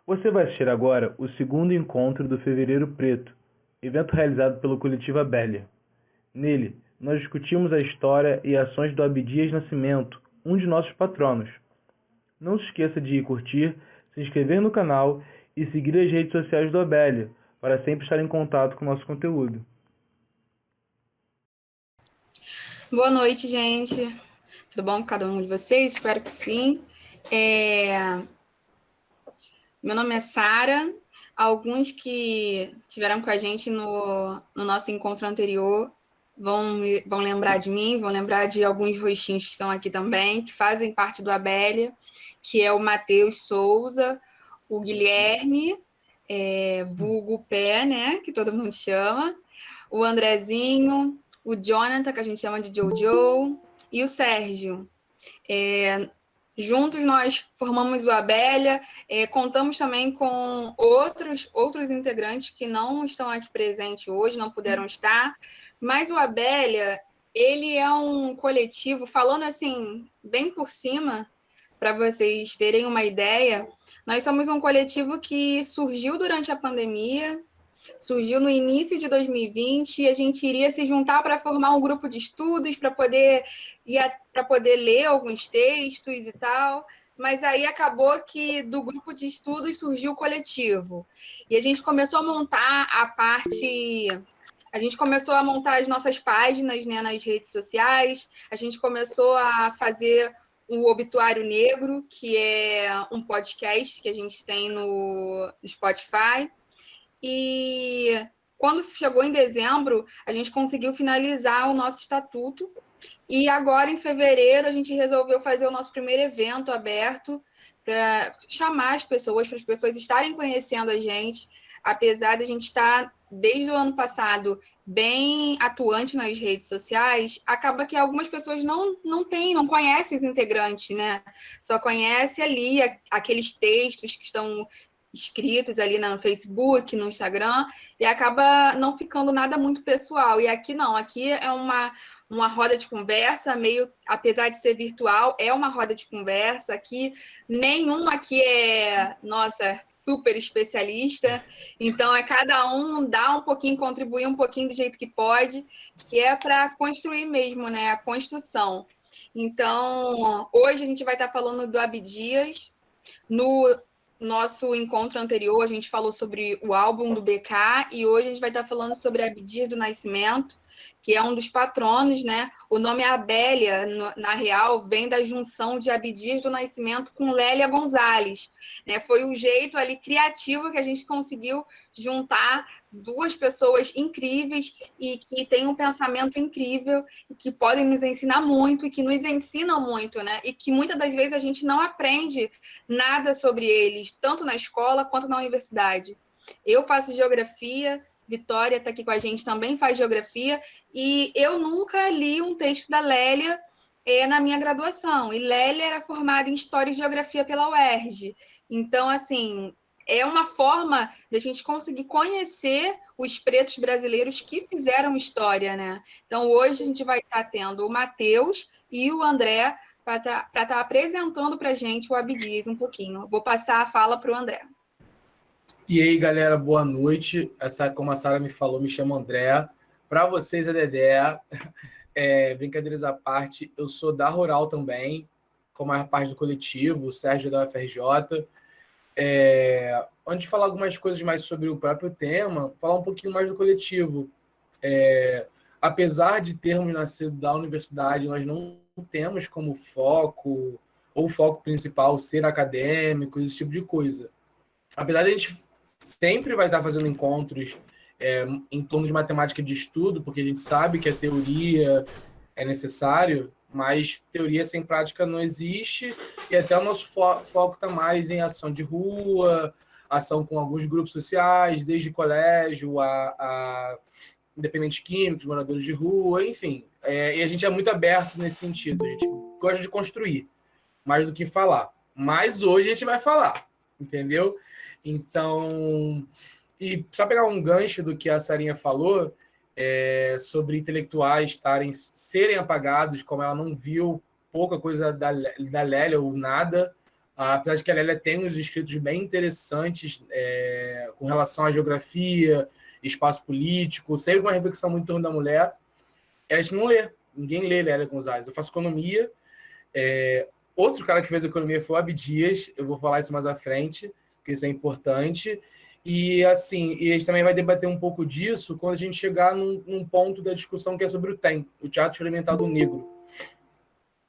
Você vai assistir agora o segundo encontro do Fevereiro Preto, evento realizado pelo Coletivo Abelha. Nele, nós discutimos a história e ações do Abdias Nascimento, um de nossos patronos. Não se esqueça de curtir, se inscrever no canal e seguir as redes sociais do Abelha, para sempre estar em contato com o nosso conteúdo. Boa noite, gente. Tudo bom com cada um de vocês? Espero que sim. Meu nome é Sara. Alguns que tiveram com a gente no nosso encontro anterior vão lembrar de mim, vão lembrar de alguns rostinhos que estão aqui também, que fazem parte do Abelha, que é o Matheus Souza, o Guilherme, vulgo Pé, né, que todo mundo chama, o Andrezinho, o Jonathan, que a gente chama de Jojo, e o Sérgio. Juntos nós formamos o Abelha, contamos também com outros integrantes que não estão aqui presentes hoje, não puderam estar, mas o Abelha, ele é um coletivo, falando assim, bem por cima, para vocês terem uma ideia, nós somos um coletivo que surgiu durante a pandemia, surgiu no início de 2020 e a gente iria se juntar para formar um grupo de estudos, para poder ler alguns textos e tal. Mas aí acabou que do grupo de estudos surgiu o coletivo. E a gente começou a montar a gente começou a montar as nossas páginas, né, nas redes sociais, a gente começou a fazer o Obituário Negro, que é um podcast que a gente tem no Spotify. E quando chegou em dezembro, a gente conseguiu finalizar o nosso estatuto. E agora, em fevereiro, a gente resolveu fazer o nosso primeiro evento aberto para chamar para as pessoas estarem conhecendo a gente. Apesar de a gente estar, desde o ano passado, bem atuante nas redes sociais, acaba que algumas pessoas não conhecem os integrantes, né? Só conhece ali aqueles textos que estão escritos ali no Facebook, no Instagram, e acaba não ficando nada muito pessoal. E aqui não, aqui é uma roda de conversa, meio, apesar de ser virtual, é uma roda de conversa. Aqui, nenhum aqui é, nossa, super especialista. Então, é cada um dar um pouquinho, contribuir um pouquinho do jeito que pode, que é para construir mesmo, né? A construção. Então, hoje a gente vai estar falando do Abdias. No nosso encontro anterior, a gente falou sobre o álbum do BK e hoje a gente vai estar falando sobre Abdias do Nascimento, que é um dos patronos, né? O nome Abélia, na real, vem da junção de Abdias do Nascimento com Lélia Gonzalez, né? Foi um jeito ali criativo que a gente conseguiu juntar duas pessoas incríveis e que têm um pensamento incrível, e que podem nos ensinar muito e que nos ensinam muito, né? E que muitas das vezes a gente não aprende nada sobre eles, tanto na escola quanto na universidade. Eu faço geografia, Vitória está aqui com a gente, também faz geografia, e eu nunca li um texto da Lélia na minha graduação. E Lélia era formada em História e Geografia pela UERJ. Então, assim, é uma forma de a gente conseguir conhecer os pretos brasileiros que fizeram história, né? Então, hoje a gente vai estar tendo o Matheus e o André para estar apresentando para a gente o Abdias um pouquinho. Vou passar a fala para o André. E aí, galera, boa noite. Como a Sara me falou, me chamo André. Para vocês, é Dedé. Brincadeiras à parte, eu sou da Rural também, com a maior parte do coletivo, o Sérgio da UFRJ. Antes de falar algumas coisas mais sobre o próprio tema, falar um pouquinho mais do coletivo. Apesar de termos nascido da universidade, nós não temos como foco, ou foco principal, ser acadêmico, esse tipo de coisa. Apesar de a gente sempre vai estar fazendo encontros em torno de matemática de estudo, porque a gente sabe que a teoria é necessário, mas teoria sem prática não existe, e até o nosso foco está mais em ação de rua, ação com alguns grupos sociais, desde colégio a independentes químicos, moradores de rua, enfim. E a gente é muito aberto nesse sentido, a gente gosta de construir, mais do que falar. Mas hoje a gente vai falar, entendeu? Então, e só pegar um gancho do que a Sarinha falou, sobre intelectuais serem apagados, como ela não viu pouca coisa da Lélia ou nada, Apesar de que a Lélia tem uns escritos bem interessantes com relação à geografia, espaço político, sempre uma reflexão muito em torno da mulher, a gente não lê. Ninguém lê Lélia Gonzalez. Eu faço economia. Outro cara que fez economia foi o Abdias. Eu vou falar isso mais à frente, porque isso é importante. E assim, e a gente também vai debater um pouco disso quando a gente chegar num ponto da discussão que é sobre o TEM, o Teatro Experimental do Negro,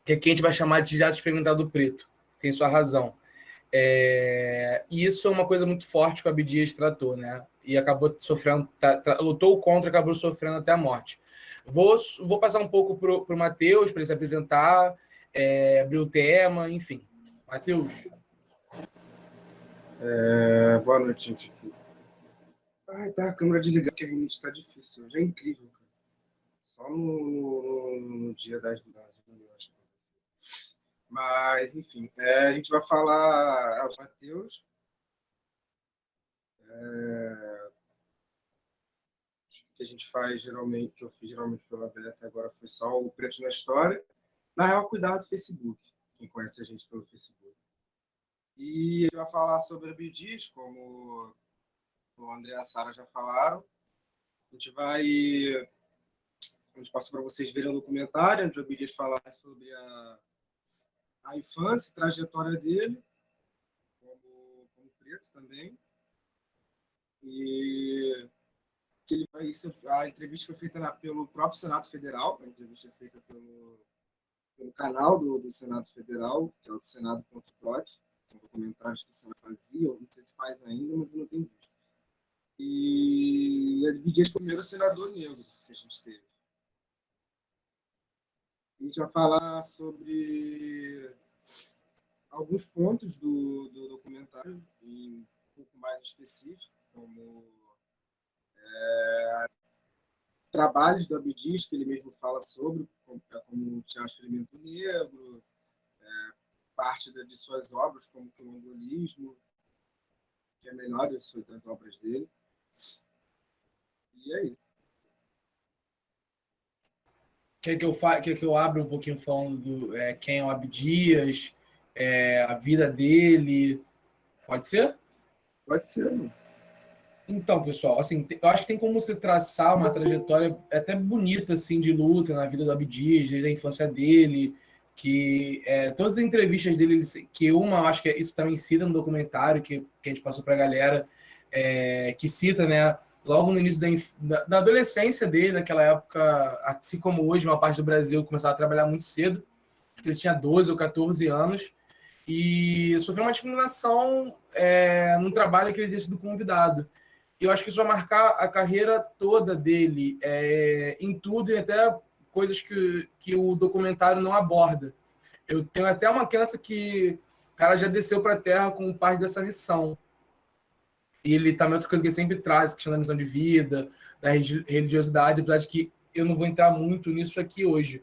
que aqui a gente vai chamar de Teatro Experimental do Preto. Tem sua razão. E isso é uma coisa muito forte que o Abdias tratou, né? E acabou sofrendo, lutou contra, acabou sofrendo até a morte. Vou passar um pouco para o Matheus, para ele se apresentar, abrir o tema, enfim. Matheus. Boa noite, gente. Ai, tá a câmera desligada, que realmente está difícil. Hoje é incrível, cara. Só no dia das reuniões. Mas, enfim, a gente vai falar aos Matheus. Que a gente faz geralmente, que eu fiz geralmente pela Abelha até agora, foi só o Preto na História. Na real, cuidado do Facebook, quem conhece a gente pelo Facebook. E a gente vai falar sobre Abdias, como o André e a Sara já falaram. A gente passa para vocês verem o documentário, onde o Abdias fala sobre a infância e trajetória dele, como preto também. E a entrevista foi feita pelo próprio Senado Federal, a entrevista feita pelo canal do Senado Federal, que é o Senado.doc, são documentários que o Senado fazia, não sei se faz ainda, mas eu não tenho visto. E ele foi o primeiro senador negro que a gente teve. A gente vai falar sobre alguns pontos do documentário, um pouco mais específico, como trabalhos do Abdias, que ele mesmo fala sobre, como o Teatro Experimento Negro, parte de suas obras, como o Angolismo, que é a melhor das obras dele. E é isso. Quer que eu abra um pouquinho falando do quem é o Abdias, a vida dele? Pode ser? Pode ser, mano. Então, pessoal, assim, eu acho que tem como você traçar uma trajetória até bonita, assim, de luta na vida do Abdias, desde a infância dele, que todas as entrevistas dele, que uma, acho que isso também cita no documentário que a gente passou para a galera, que cita, né, logo no início da adolescência dele, naquela época, assim como hoje, uma parte do Brasil começava a trabalhar muito cedo, acho que ele tinha 12 ou 14 anos, e sofreu uma discriminação num trabalho que ele tinha sido convidado. E eu acho que isso vai marcar a carreira toda dele, em tudo, e até coisas que o documentário não aborda. Eu tenho até uma crença que o cara já desceu para a Terra como parte dessa missão. E ele também, outra coisa que ele sempre traz, a questão da missão de vida, da religiosidade, apesar de que eu não vou entrar muito nisso aqui hoje.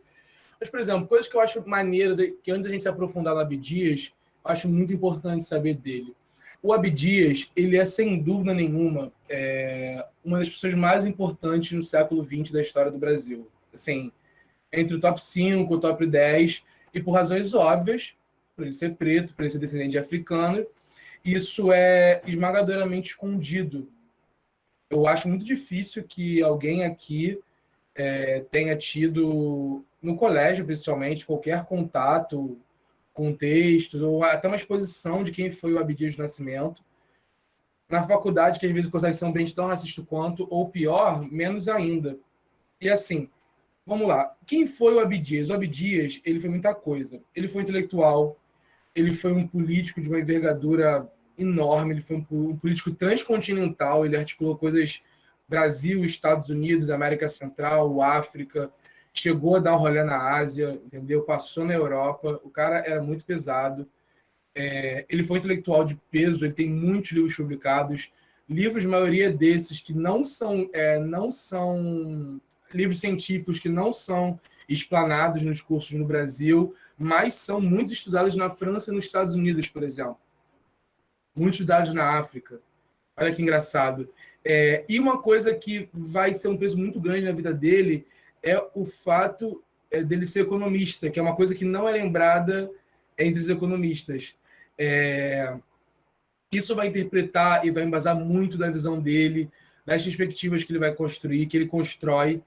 Mas, por exemplo, coisas que eu acho maneiro, que antes da gente se aprofundar no Abdias, eu acho muito importante saber dele. O Abdias, ele é, sem dúvida nenhuma, uma das pessoas mais importantes no século XX da história do Brasil. Assim, entre o top 5, o top 10, e por razões óbvias, por ele ser preto, por ele ser descendente de africano, isso é esmagadoramente escondido. Eu acho muito difícil que alguém aqui tenha tido, no colégio principalmente, qualquer contato com texto, ou até uma exposição de quem foi o Abdias do Nascimento. Na faculdade, que às vezes consegue ser um ambiente tão racista quanto, ou pior, menos ainda. E assim, vamos lá. Quem foi o Abdias? O Abdias, ele foi muita coisa. Ele foi intelectual, ele foi um político de uma envergadura enorme, ele foi um político transcontinental, ele articulou coisas Brasil, Estados Unidos, América Central, África, chegou a dar um rolê na Ásia, entendeu? Passou na Europa, o cara era muito pesado. Ele foi intelectual de peso, ele tem muitos livros publicados, livros, maioria desses que não são livros científicos, que não são explanados nos cursos no Brasil, mas são muito estudados na França e nos Estados Unidos, por exemplo. Muitos estudados na África. Olha que engraçado. E uma coisa que vai ser um peso muito grande na vida dele é o fato dele ser economista, que é uma coisa que não é lembrada entre os economistas. Isso vai interpretar e vai embasar muito da visão dele, das perspectivas que ele vai construir, que ele constrói.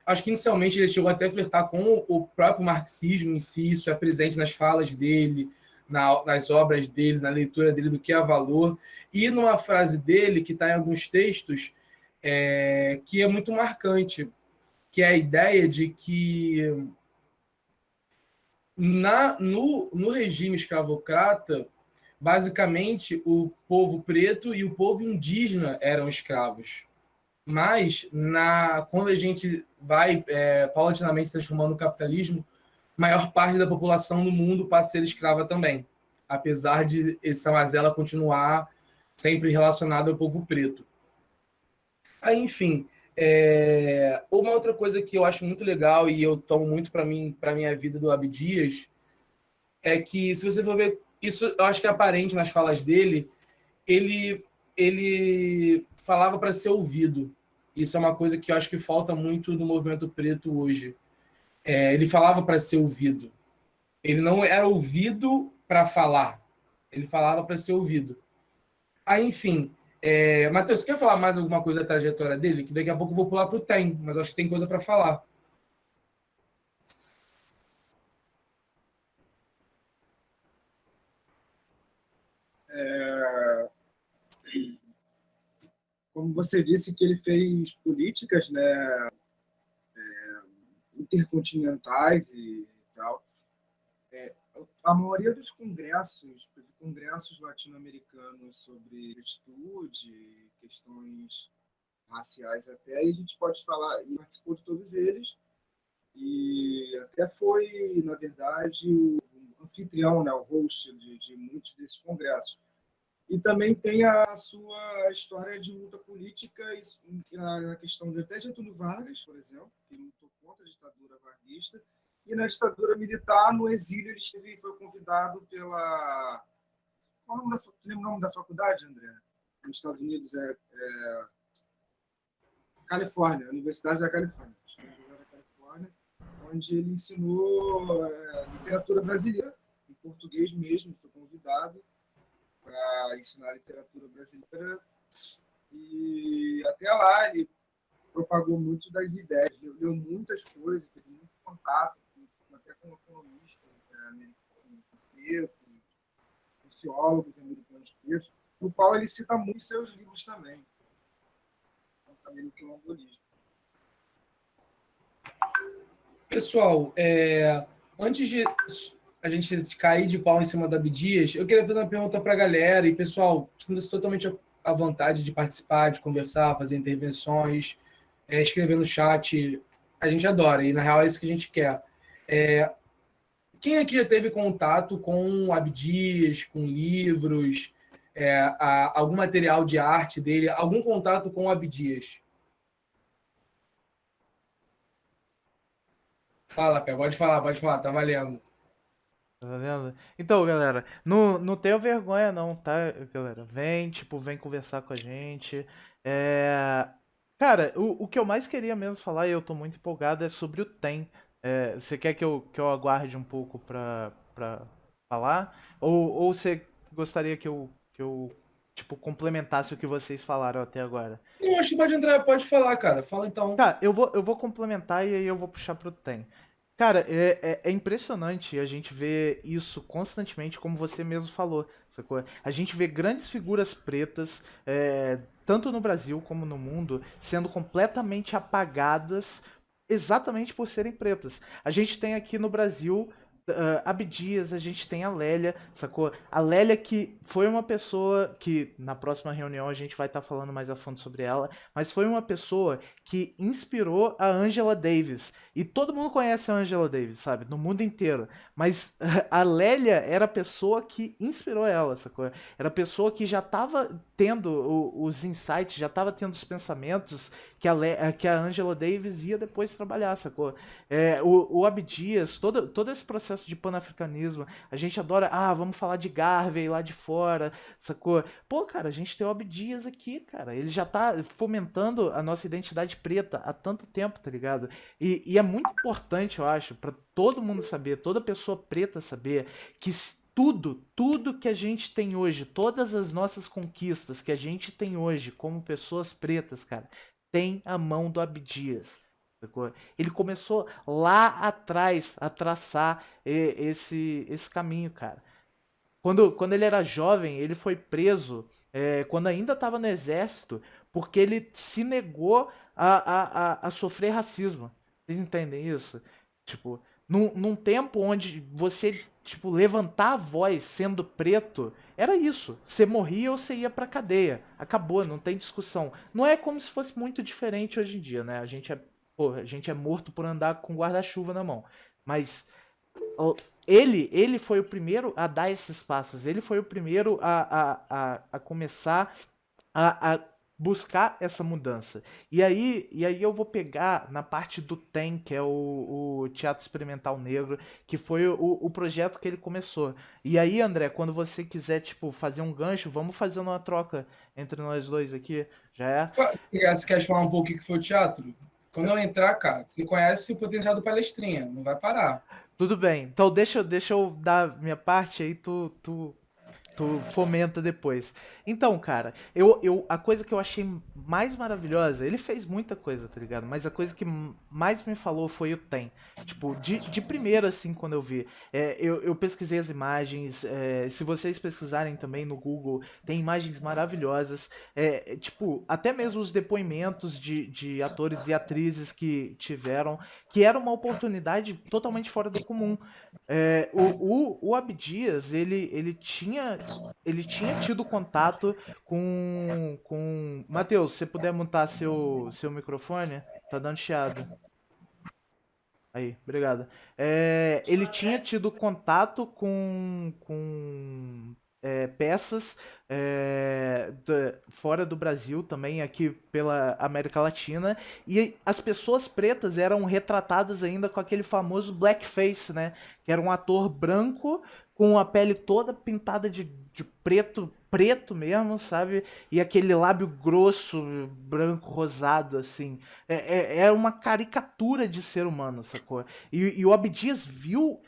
Acho que inicialmente ele chegou até a flertar com o próprio marxismo em si, isso é presente nas falas dele, nas obras dele, na leitura dele do que é valor, e numa frase dele que está em alguns textos, que é muito marcante, que é a ideia de que no regime escravocrata, basicamente o povo preto e o povo indígena eram escravos. Mas, quando a gente vai paulatinamente transformando o capitalismo, maior parte da população do mundo passa a ser escrava também, apesar de essa mazela continuar sempre relacionada ao povo preto. Aí, enfim, uma outra coisa que eu acho muito legal e eu tomo muito para minha vida do Abdias é que, se você for ver, isso eu acho que é aparente nas falas dele, ele falava para ser ouvido. Isso é uma coisa que eu acho que falta muito no movimento preto hoje. Ele falava para ser ouvido. Ele não era ouvido para falar. Ele falava para ser ouvido. Aí, enfim, Matheus, você quer falar mais alguma coisa da trajetória dele? Que daqui a pouco eu vou pular para o Tem, mas acho que tem coisa para falar. Como você disse que ele fez políticas, né, intercontinentais e tal, a maioria dos congressos latino-americanos sobre atitude, questões raciais até, aí a gente pode falar, e participou de todos eles, e até foi, na verdade, o anfitrião, né, o host de muitos desses congressos. E também tem a sua história de luta política na questão de até Getúlio Vargas, por exemplo, que lutou contra a ditadura varguista, e na ditadura militar, no exílio, ele foi convidado pela... Lembra o nome da faculdade, André? Nos Estados Unidos Califórnia, Universidade da Califórnia, onde ele ensinou literatura brasileira, em português mesmo, foi convidado para ensinar literatura brasileira, e até lá ele propagou muito das ideias, leu muitas coisas, teve muito contato até com economistas americanos, sociólogos americanos pretos, no qual ele cita muito em seus livros também, também no quilombolismo. Pessoal, antes de a gente cair de pau em cima da Abdias, eu queria fazer uma pergunta para a galera. E, pessoal, sinta-se totalmente à vontade de participar, de conversar, fazer intervenções, escrever no chat. A gente adora, e na real é isso que a gente quer. Quem aqui já teve contato com Abdias, com livros, algum material de arte dele, algum contato com Abdias? Fala, Pé, pode falar, tá valendo. Tá vendo? Então, galera, não tenha vergonha não, tá, galera? Vem conversar com a gente. Cara, o que eu mais queria mesmo falar, e eu tô muito empolgado, é sobre o Tem. Você quer que eu aguarde um pouco pra falar? Ou você gostaria que eu complementasse o que vocês falaram até agora? Não, acho que pode entrar, pode falar, cara. Fala então. Tá, eu vou complementar e aí eu vou puxar pro Tem. Cara, é impressionante a gente ver isso constantemente, como você mesmo falou, sacou? A gente vê grandes figuras pretas, tanto no Brasil como no mundo, sendo completamente apagadas exatamente por serem pretas. A gente tem aqui no Brasil Abdias, a gente tem a Lélia, sacou? A Lélia que foi uma pessoa que, na próxima reunião a gente vai estar falando mais a fundo sobre ela, mas foi uma pessoa que inspirou a Angela Davis. E todo mundo conhece a Angela Davis, sabe? No mundo inteiro. Mas a Lélia era a pessoa que inspirou ela, sacou? Era a pessoa que já estava tendo os insights, já estava tendo os pensamentos que a Angela Davis ia depois trabalhar, sacou? O Abdias, todo esse processo de panafricanismo, a gente adora, vamos falar de Garvey lá de fora, sacou? Pô, cara, a gente tem o Abdias aqui, cara, ele já tá fomentando a nossa identidade preta há tanto tempo, tá ligado? E é muito importante, eu acho, pra todo mundo saber, toda pessoa preta saber, que tudo que a gente tem hoje, todas as nossas conquistas que a gente tem hoje como pessoas pretas, cara, tem a mão do Abdias. Sacou? Ele começou lá atrás a traçar esse caminho, cara. Quando ele era jovem, ele foi preso, quando ainda estava no exército, porque ele se negou a sofrer racismo. Vocês entendem isso? Tipo, num tempo onde você, tipo, levantar a voz sendo preto, era isso. Você morria ou você ia pra cadeia. Acabou, não tem discussão. Não é como se fosse muito diferente hoje em dia, né? A gente é morto por andar com guarda-chuva na mão. Mas ele foi o primeiro a dar esses passos. Ele foi o primeiro a começar a buscar essa mudança. E aí eu vou pegar na parte do TEM, que é o Teatro Experimental Negro, que foi o projeto que ele começou. E aí, André, quando você quiser, tipo, fazer um gancho, vamos fazer uma troca entre nós dois aqui. Já é? Você quer falar um pouco o que foi o teatro? Quando eu entrar, cara, você conhece o potencial do Palestrinha, não vai parar. Tudo bem. Então deixa eu dar minha parte aí, tu fomenta depois. Então, cara, a coisa que eu achei mais maravilhosa, ele fez muita coisa, tá ligado? Mas a coisa que mais me falou foi o Tem. Tipo, de primeira, assim, quando eu vi. Eu pesquisei as imagens, se vocês pesquisarem também no Google, tem imagens maravilhosas. Tipo, até mesmo os depoimentos de atores e atrizes que tiveram, que era uma oportunidade totalmente fora do comum. O Abdias, ele tinha tido contato com... Matheus, se você puder montar seu microfone, tá dando chiado. Aí, obrigado. Ele tinha tido contato com peças fora do Brasil também, aqui pela América Latina, e as pessoas pretas eram retratadas ainda com aquele famoso blackface, né? Que era um ator branco com a pele toda pintada de preto mesmo, sabe? E aquele lábio grosso, branco, rosado, assim. É uma caricatura de ser humano, sacou? E o Abdias viu.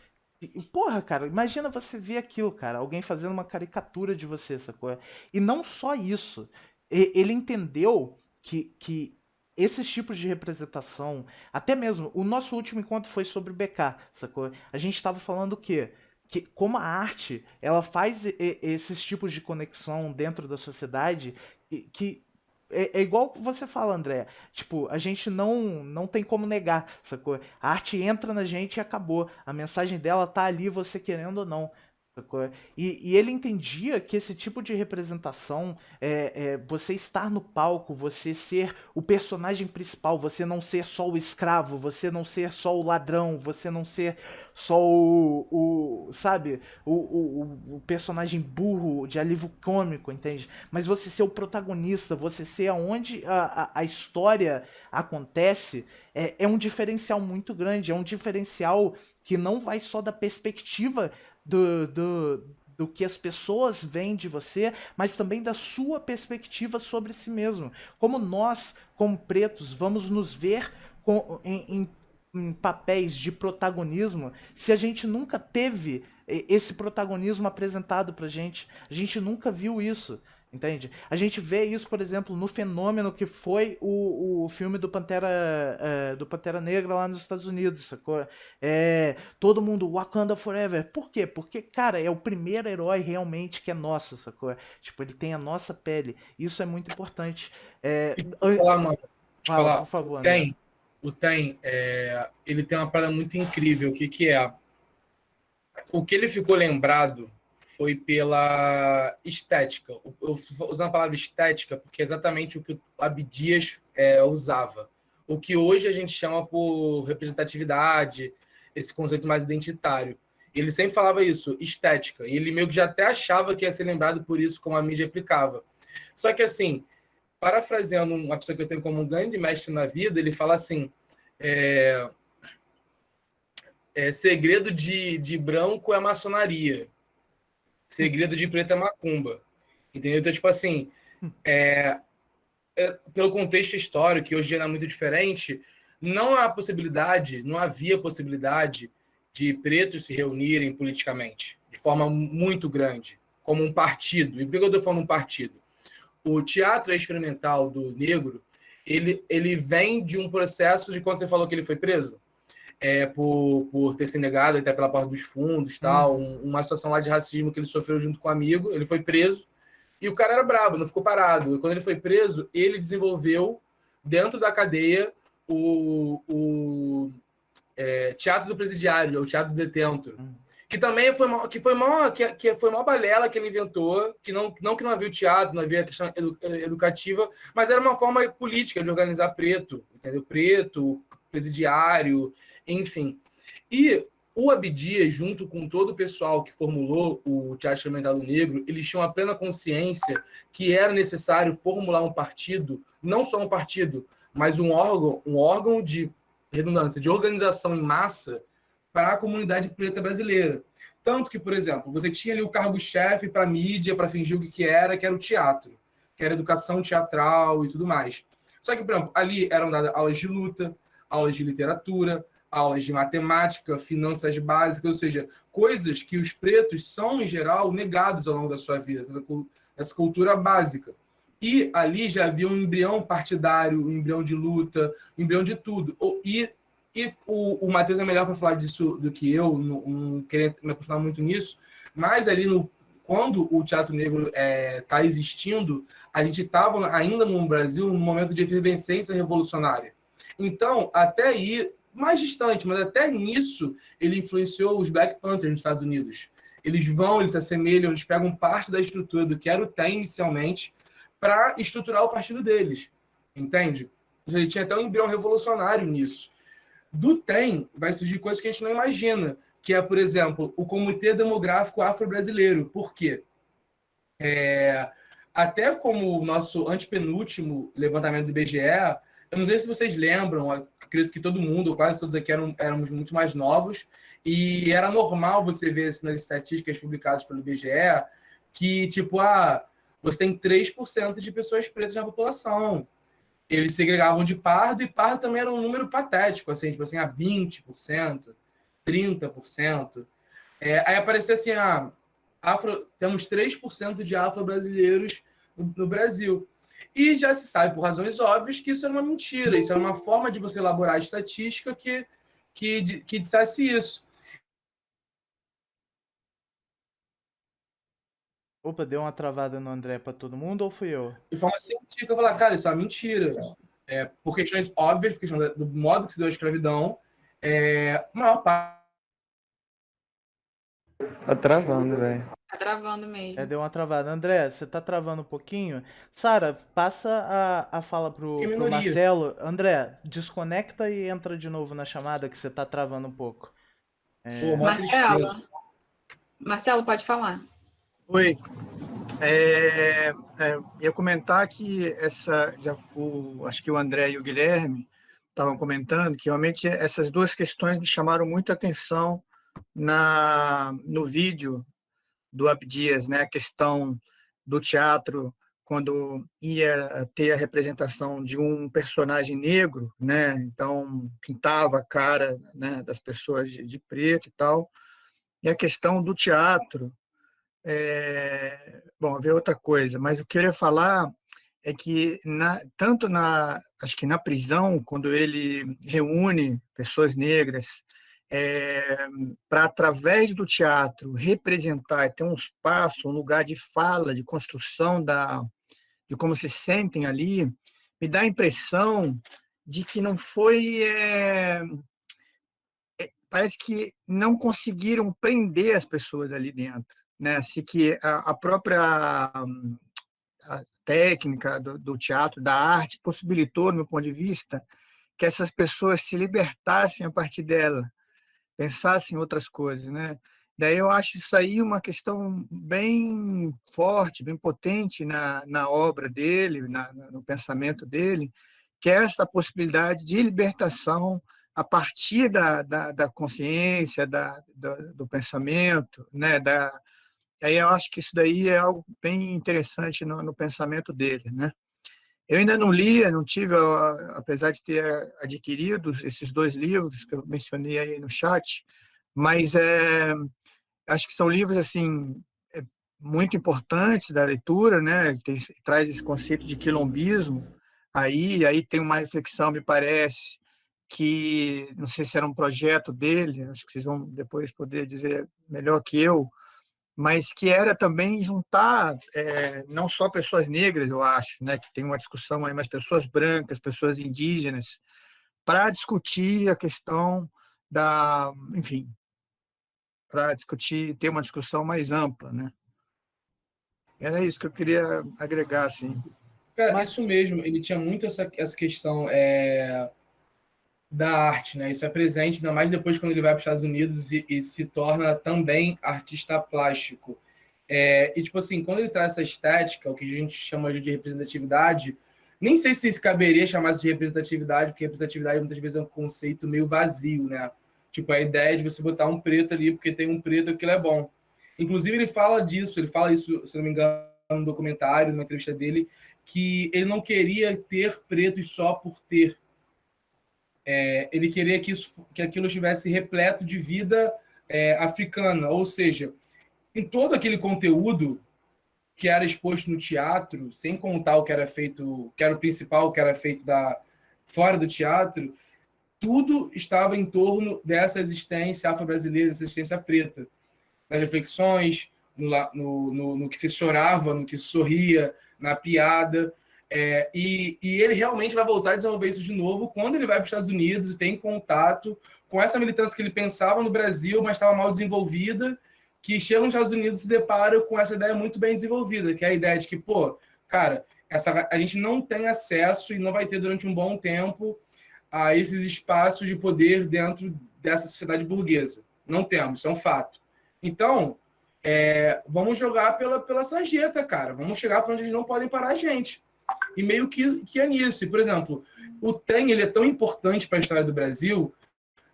Porra, cara, imagina você ver aquilo, cara. Alguém fazendo uma caricatura de você, sacou? E não só isso. Ele entendeu que esses tipos de representação, até mesmo, o nosso último encontro foi sobre o BK, sacou? A gente tava falando o quê? Que como a arte, ela faz esses tipos de conexão dentro da sociedade que é igual você fala, André. Tipo, a gente não tem como negar, sacou? A arte entra na gente e acabou. A mensagem dela tá ali, você querendo ou não. Sacou? E ele entendia que esse tipo de representação você estar no palco, você ser o personagem principal, você não ser só o escravo, você não ser só o ladrão, você não ser só sabe, o personagem burro de alívio cômico, entende? Mas você ser o protagonista, você ser aonde a história acontece, é um diferencial muito grande, é um diferencial que não vai só da perspectiva do que as pessoas veem de você, mas também da sua perspectiva sobre si mesmo. Como nós, como pretos, vamos nos ver em papéis de protagonismo se a gente nunca teve esse protagonismo apresentado pra gente. A gente nunca viu isso. Entende? A gente vê isso, por exemplo, no fenômeno que foi o filme do Pantera Negra lá nos Estados Unidos, sacou? Todo mundo, Wakanda Forever. Por quê? Porque, cara, é o primeiro herói realmente que é nosso, sacou? Tipo, ele tem a nossa pele. Isso é muito importante. Falar, mano. Fala, por favor, André. O TEM, ele tem uma parada muito incrível. O que é? O que ele ficou lembrado foi pela estética. Eu usando a palavra estética porque é exatamente o que o Abdias usava. O que hoje a gente chama por representatividade, esse conceito mais identitário. Ele sempre falava isso, estética. E ele meio que já até achava que ia ser lembrado por isso, como a mídia aplicava. Só que, assim, parafraseando uma pessoa que eu tenho como um grande mestre na vida, ele fala assim, segredo de branco é maçonaria. Segredo de preto é macumba. Entendeu? Então, tipo assim, pelo contexto histórico, que hoje em dia é muito diferente, não havia possibilidade de pretos se reunirem politicamente, de forma muito grande, como um partido. E por que eu estou falando um partido? O teatro experimental do negro, ele vem de um processo de quando você falou que ele foi preso, por ter se negado até pela porta dos fundos, tal, uma situação lá de racismo que ele sofreu junto com um amigo, ele foi preso, e o cara era brabo, não ficou parado. E quando ele foi preso, ele desenvolveu, dentro da cadeia, o teatro do presidiário, o teatro do detento, que também foi uma balela que ele inventou, que não havia o teatro, não havia a questão educativa, mas era uma forma política de organizar preto, entendeu? Preto, presidiário, enfim. E o Abdias, junto com todo o pessoal que formulou o Teatro Experimental do Negro, eles tinham a plena consciência que era necessário formular um partido, não só um partido, mas um órgão de redundância, de organização em massa para a comunidade preta brasileira. Tanto que, por exemplo, você tinha ali o cargo-chefe para a mídia, para fingir o que era o teatro, que era educação teatral e tudo mais. Só que, por exemplo, ali eram dadas aulas de luta, aulas de literatura, aulas de matemática, finanças básicas, ou seja, coisas que os pretos são, em geral, negados ao longo da sua vida, essa cultura básica. E ali já havia um embrião partidário, um embrião de luta, um embrião de tudo. E o Matheus é melhor para falar disso do que eu, não queria me aprofundar muito nisso, mas ali, quando o Teatro Negro está existindo, a gente estava ainda no Brasil num momento de efervescência revolucionária. Então, até aí, mais distante, mas até nisso, ele influenciou os Black Panthers nos Estados Unidos. Eles se assemelham, eles pegam parte da estrutura do que era o TEM inicialmente para estruturar o partido deles, entende? Ele tinha até um embrião revolucionário nisso. Do TEM vai surgir coisas que a gente não imagina, que é, por exemplo, o Comitê Demográfico Afro-Brasileiro. Por quê? Até como o nosso antepenúltimo levantamento do IBGE, eu não sei se vocês lembram, acredito que todo mundo, ou quase todos aqui éramos muito mais novos, e era normal você ver nas estatísticas publicadas pelo IBGE que, tipo, você tem 3% de pessoas pretas na população. Eles segregavam de pardo, e pardo também era um número patético, assim, tipo assim, 20%, 30%. Aí aparecia assim, temos 3% de afro-brasileiros no Brasil. E já se sabe, por razões óbvias, que isso era uma mentira, isso era uma forma de você elaborar a estatística que dissesse isso. Opa, deu uma travada no André para todo mundo ou fui eu? De forma científica, eu falar, cara, isso é uma mentira. Por questões óbvias, por questão do modo que se deu a escravidão, a maior parte. Tá travando, velho. Tá travando mesmo. Deu uma travada. André, você tá travando um pouquinho? Sara, passa a fala pro Marcelo. André, desconecta e entra de novo na chamada que você tá travando um pouco. Marcelo, pode falar. Oi. Ia comentar que acho que o André e o Guilherme estavam comentando que realmente essas duas questões me chamaram muito a atenção no vídeo do Abdias, né? A questão do teatro, quando ia ter a representação de um personagem negro, né? Então pintava a cara, né, das pessoas de preto e tal. E a questão do teatro, bom, havia outra coisa, mas o que eu ia falar é que acho que na prisão, quando ele reúne pessoas negras para, através do teatro, representar, ter um espaço, um lugar de fala, de construção de como se sentem ali, me dá a impressão de que não foi... parece que não conseguiram prender as pessoas ali dentro, né? Assim que a própria a técnica do teatro, da arte, possibilitou, no meu ponto de vista, que essas pessoas se libertassem a partir dela, pensassem em outras coisas, né? Daí eu acho isso aí uma questão bem forte, bem potente na obra dele, no pensamento dele, que é essa possibilidade de libertação a partir da consciência, do pensamento, né? Aí eu acho que isso daí é algo bem interessante no pensamento dele, né? Eu ainda não li, não tive, apesar de ter adquirido esses dois livros que eu mencionei aí no chat, mas Acho que são livros assim muito importantes da leitura, né? Traz esse conceito de quilombismo. Aí tem uma reflexão, me parece, que não sei se era um projeto dele, acho que vocês vão depois poder dizer melhor que eu, mas que era também juntar não só pessoas negras, eu acho, né? Que tem uma discussão aí, mas pessoas brancas, pessoas indígenas, para discutir a questão enfim, para discutir, ter uma discussão mais ampla, né? Era isso que eu queria agregar, assim. Cara, Mas isso mesmo, ele tinha muito essa questão da arte, né? Isso é presente, ainda mais depois quando ele vai para os Estados Unidos e se torna também artista plástico. E, tipo assim, quando ele traz essa estética, o que a gente chama de representatividade, nem sei se isso caberia chamar de representatividade, porque representatividade muitas vezes é um conceito meio vazio, né? Tipo, a ideia de você botar um preto ali, porque tem um preto, aquilo é bom. Inclusive, ele fala disso, ele fala isso, se não me engano, num documentário, numa entrevista dele, que ele não queria ter pretos só por ter. Ele queria que aquilo estivesse repleto de vida africana, ou seja, em todo aquele conteúdo que era exposto no teatro, sem contar o que era feito, que era o principal, o que era feito fora do teatro, tudo estava em torno dessa existência afro-brasileira, dessa existência preta. Nas reflexões, no que se chorava, no que se sorria, na piada. E ele realmente vai voltar a desenvolver isso de novo quando ele vai para os Estados Unidos e tem contato com essa militância que ele pensava no Brasil, mas estava mal desenvolvida, que chega nos Estados Unidos e se depara com essa ideia muito bem desenvolvida, que é a ideia de que, pô, cara, a gente não tem acesso e não vai ter durante um bom tempo a esses espaços de poder dentro dessa sociedade burguesa. Não temos, isso é um fato. Então, vamos jogar pela sarjeta, cara. Vamos chegar para onde eles não podem parar a gente. E meio que é nisso. E, por exemplo, o trem ele é tão importante para a história do Brasil,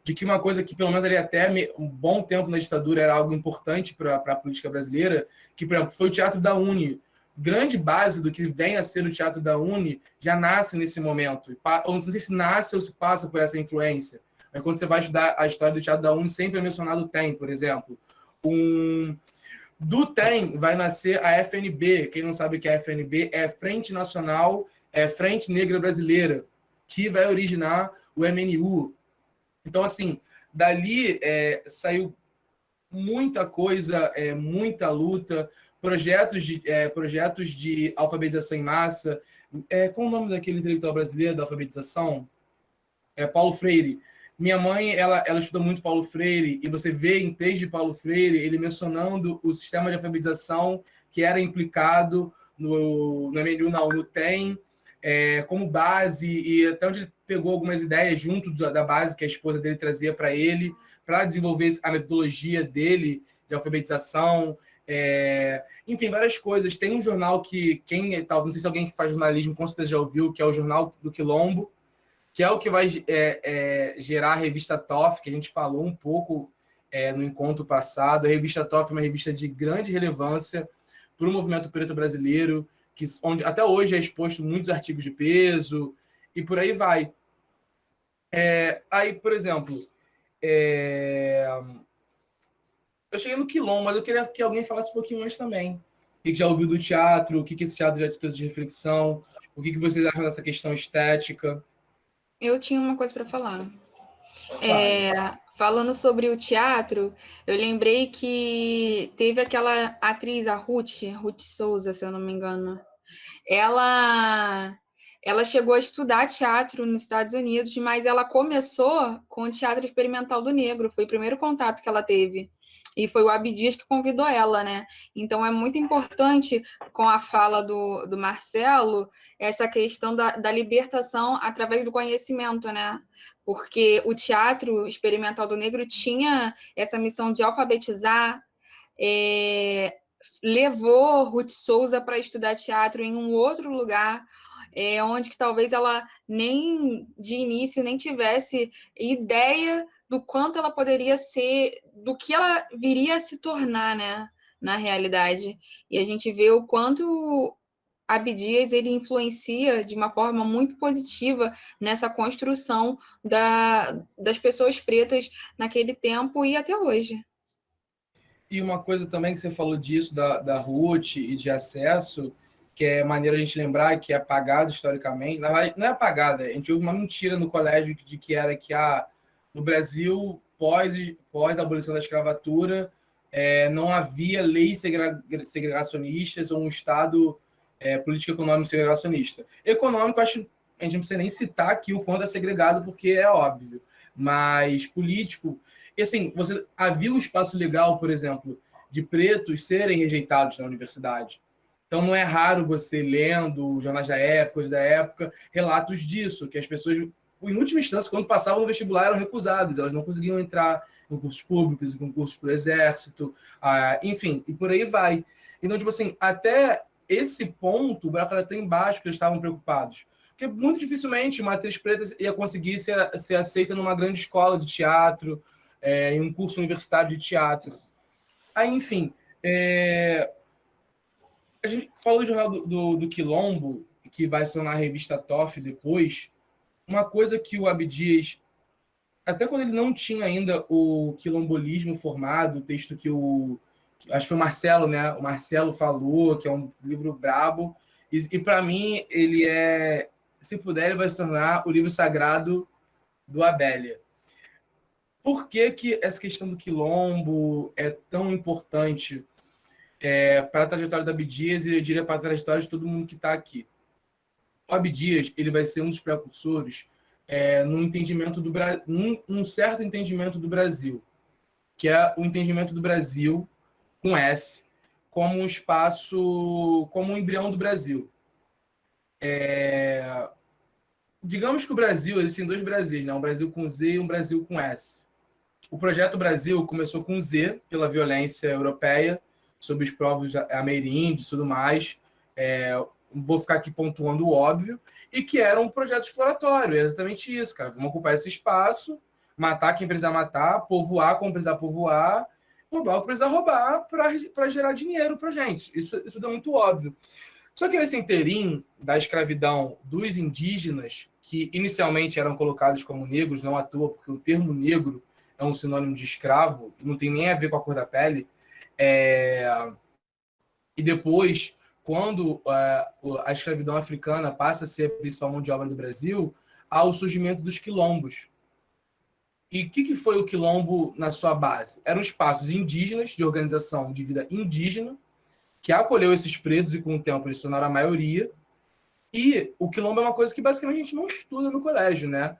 de que uma coisa que, pelo menos, ali até um bom tempo na ditadura era algo importante para a política brasileira, que, por exemplo, foi o Teatro da Uni. Grande base do que vem a ser o Teatro da Uni já nasce nesse momento. Ou não sei se nasce ou se passa por essa influência. Mas quando você vai estudar a história do Teatro da Uni, sempre é mencionado o TEM, por exemplo. Do TEM vai nascer a FNB. Quem não sabe o que é a FNB, é Frente Nacional, Frente Negra Brasileira, que vai originar o MNU. Então, assim, dali saiu muita coisa, muita luta, projetos de alfabetização em massa. Qual o nome daquele intelectual brasileiro da alfabetização? Paulo Freire. Minha mãe, ela estuda muito Paulo Freire, e você vê em texto de Paulo Freire ele mencionando o sistema de alfabetização que era implicado no MNU, no TEM, como base, e até onde ele pegou algumas ideias junto da base que a esposa dele trazia para ele, para desenvolver a metodologia dele de alfabetização. Enfim, várias coisas. Tem um jornal que, não sei se alguém que faz jornalismo com certeza já ouviu, que é o Jornal do Quilombo, que é o que vai gerar a revista TOF, que a gente falou um pouco no encontro passado. A revista TOF é uma revista de grande relevância para o movimento preto brasileiro, onde até hoje é exposto muitos artigos de peso, e por aí vai. Aí, por exemplo, eu cheguei no Quilombo, mas eu queria que alguém falasse um pouquinho antes também. O que já ouviu do teatro, o que esse teatro já te trouxe de reflexão, o que vocês acham dessa questão estética. Eu tinha uma coisa para falar. Falando sobre o teatro, eu lembrei que teve aquela atriz, a Ruth Souza, se eu não me engano. Ela chegou a estudar teatro nos Estados Unidos, mas ela começou com o Teatro Experimental do Negro, foi o primeiro contato que ela teve. E foi o Abdias que convidou ela, né? Então é muito importante, com a fala do Marcelo, essa questão da libertação através do conhecimento, né? Porque o Teatro Experimental do Negro tinha essa missão de alfabetizar, levou Ruth Souza para estudar teatro em um outro lugar, onde que talvez ela nem de início nem tivesse ideia do quanto ela poderia ser, do que ela viria a se tornar, né, na realidade. E a gente vê o quanto Abdias ele de uma forma muito positiva nessa construção das pessoas pretas naquele tempo e até hoje. E uma coisa também que você falou disso, da Ruth e de acesso, que é maneiro a gente lembrar que é apagado historicamente. Na verdade, não é apagada, a gente ouve uma mentira no colégio de que era que no Brasil, pós a abolição da escravatura, não havia leis segregacionistas ou um Estado político econômico segregacionista. Econômico, acho que a gente não precisa nem citar aqui o quanto é segregado, porque é óbvio. Mas político... E assim, você havia um espaço legal, por exemplo, de pretos serem rejeitados na universidade. Então não é raro você lendo jornais da época, coisas da época, relatos disso, que as pessoas, em última instância, quando passavam no vestibular, eram recusadas, elas não conseguiam entrar em concursos públicos, em concursos para o exército, enfim, e por aí vai. Então, tipo assim, até esse ponto, o buraco era tão embaixo que eles estavam preocupados. Porque muito dificilmente uma atriz preta ia conseguir ser aceita numa grande escola de teatro, em um curso universitário de teatro. Aí, enfim, a gente falou do jornal do Quilombo, que vai se tornar a revista TOF depois. Uma coisa que o Abdias, até quando ele não tinha ainda o quilombolismo formado, o texto acho que foi o Marcelo, né? O Marcelo falou, que é um livro brabo, e para mim, ele se puder, ele vai se tornar o livro sagrado do Abélia. Por que essa questão do quilombo é tão importante para a trajetória do Abdias e eu diria para a trajetória de todo mundo que está aqui? O Abdias ele vai ser um dos precursores num certo entendimento do Brasil, que é o entendimento do Brasil com S, como um espaço, como um embrião do Brasil. Digamos que o Brasil, existem dois Brasis, né? Um Brasil com Z e um Brasil com S. O Projeto Brasil começou com Z, pela violência europeia, sobre os povos ameríndios e tudo mais. Vou ficar aqui pontuando o óbvio, e que era um projeto exploratório, é exatamente isso, cara. Vamos ocupar esse espaço, matar quem precisar matar, povoar como precisar povoar, roubar o que precisar roubar para gerar dinheiro para gente. Isso é muito óbvio. Só que nesse interim da escravidão dos indígenas, que inicialmente eram colocados como negros, não à toa, porque o termo negro é um sinônimo de escravo, não tem nem a ver com a cor da pele, e depois, quando a escravidão africana passa a ser a principal mão de obra do Brasil, há o surgimento dos quilombos. E o que foi o quilombo na sua base? Eram espaços indígenas, de organização de vida indígena, que acolheu esses pretos e com o tempo eles se tornaram a maioria. E o quilombo é uma coisa que basicamente a gente não estuda no colégio, né?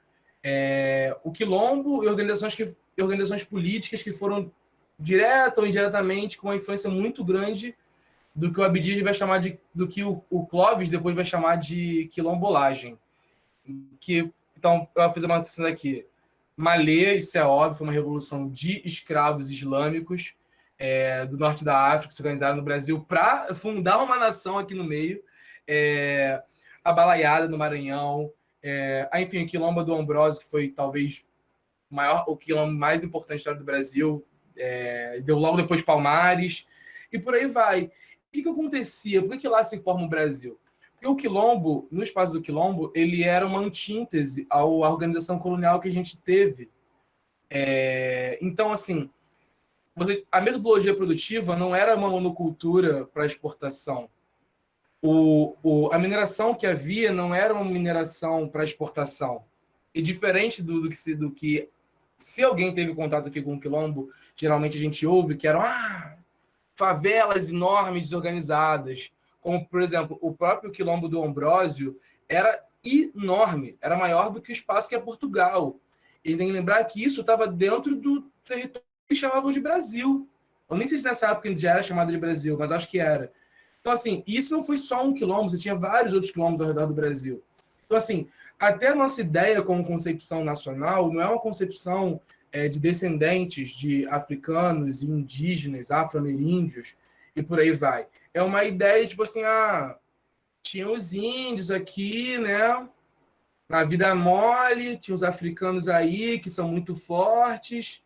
O quilombo e organizações políticas que foram direta ou indiretamente com uma influência muito grande do que o Abdias vai chamar do que o Clóvis depois vai chamar de quilombolagem. Então, eu fiz uma anotação aqui. Malê, isso é óbvio, foi uma revolução de escravos islâmicos do norte da África, que se organizaram no Brasil para fundar uma nação aqui no meio. A Balaiada no Maranhão, enfim, o Quilombo do Ambrósio, que foi talvez o quilombo mais importante da história do Brasil, deu logo depois Palmares, e por aí vai. O que acontecia? Por que lá se forma o Brasil? Porque o quilombo, no espaço do quilombo, ele era uma antítese à organização colonial que a gente teve. Então, assim, a metodologia produtiva não era uma monocultura para exportação. A mineração que havia não era uma mineração para exportação. E diferente do que se alguém teve contato aqui com o quilombo, geralmente a gente ouve que eram favelas enormes, desorganizadas. Como, por exemplo, o próprio quilombo do Ambrósio era enorme, era maior do que o espaço que é Portugal. E tem que lembrar que isso estava dentro do território que chamavam de Brasil. Eu nem sei se nessa época já era chamado de Brasil, mas acho que era. Então, assim, isso não foi só um quilombo, você tinha vários outros quilombos ao redor do Brasil. Então, assim, até a nossa ideia como concepção nacional não é uma concepção de descendentes de africanos, indígenas, afro-ameríndios e por aí vai. É uma ideia, tipo assim, tinha os índios aqui, né? Na vida mole, tinha os africanos aí, que são muito fortes,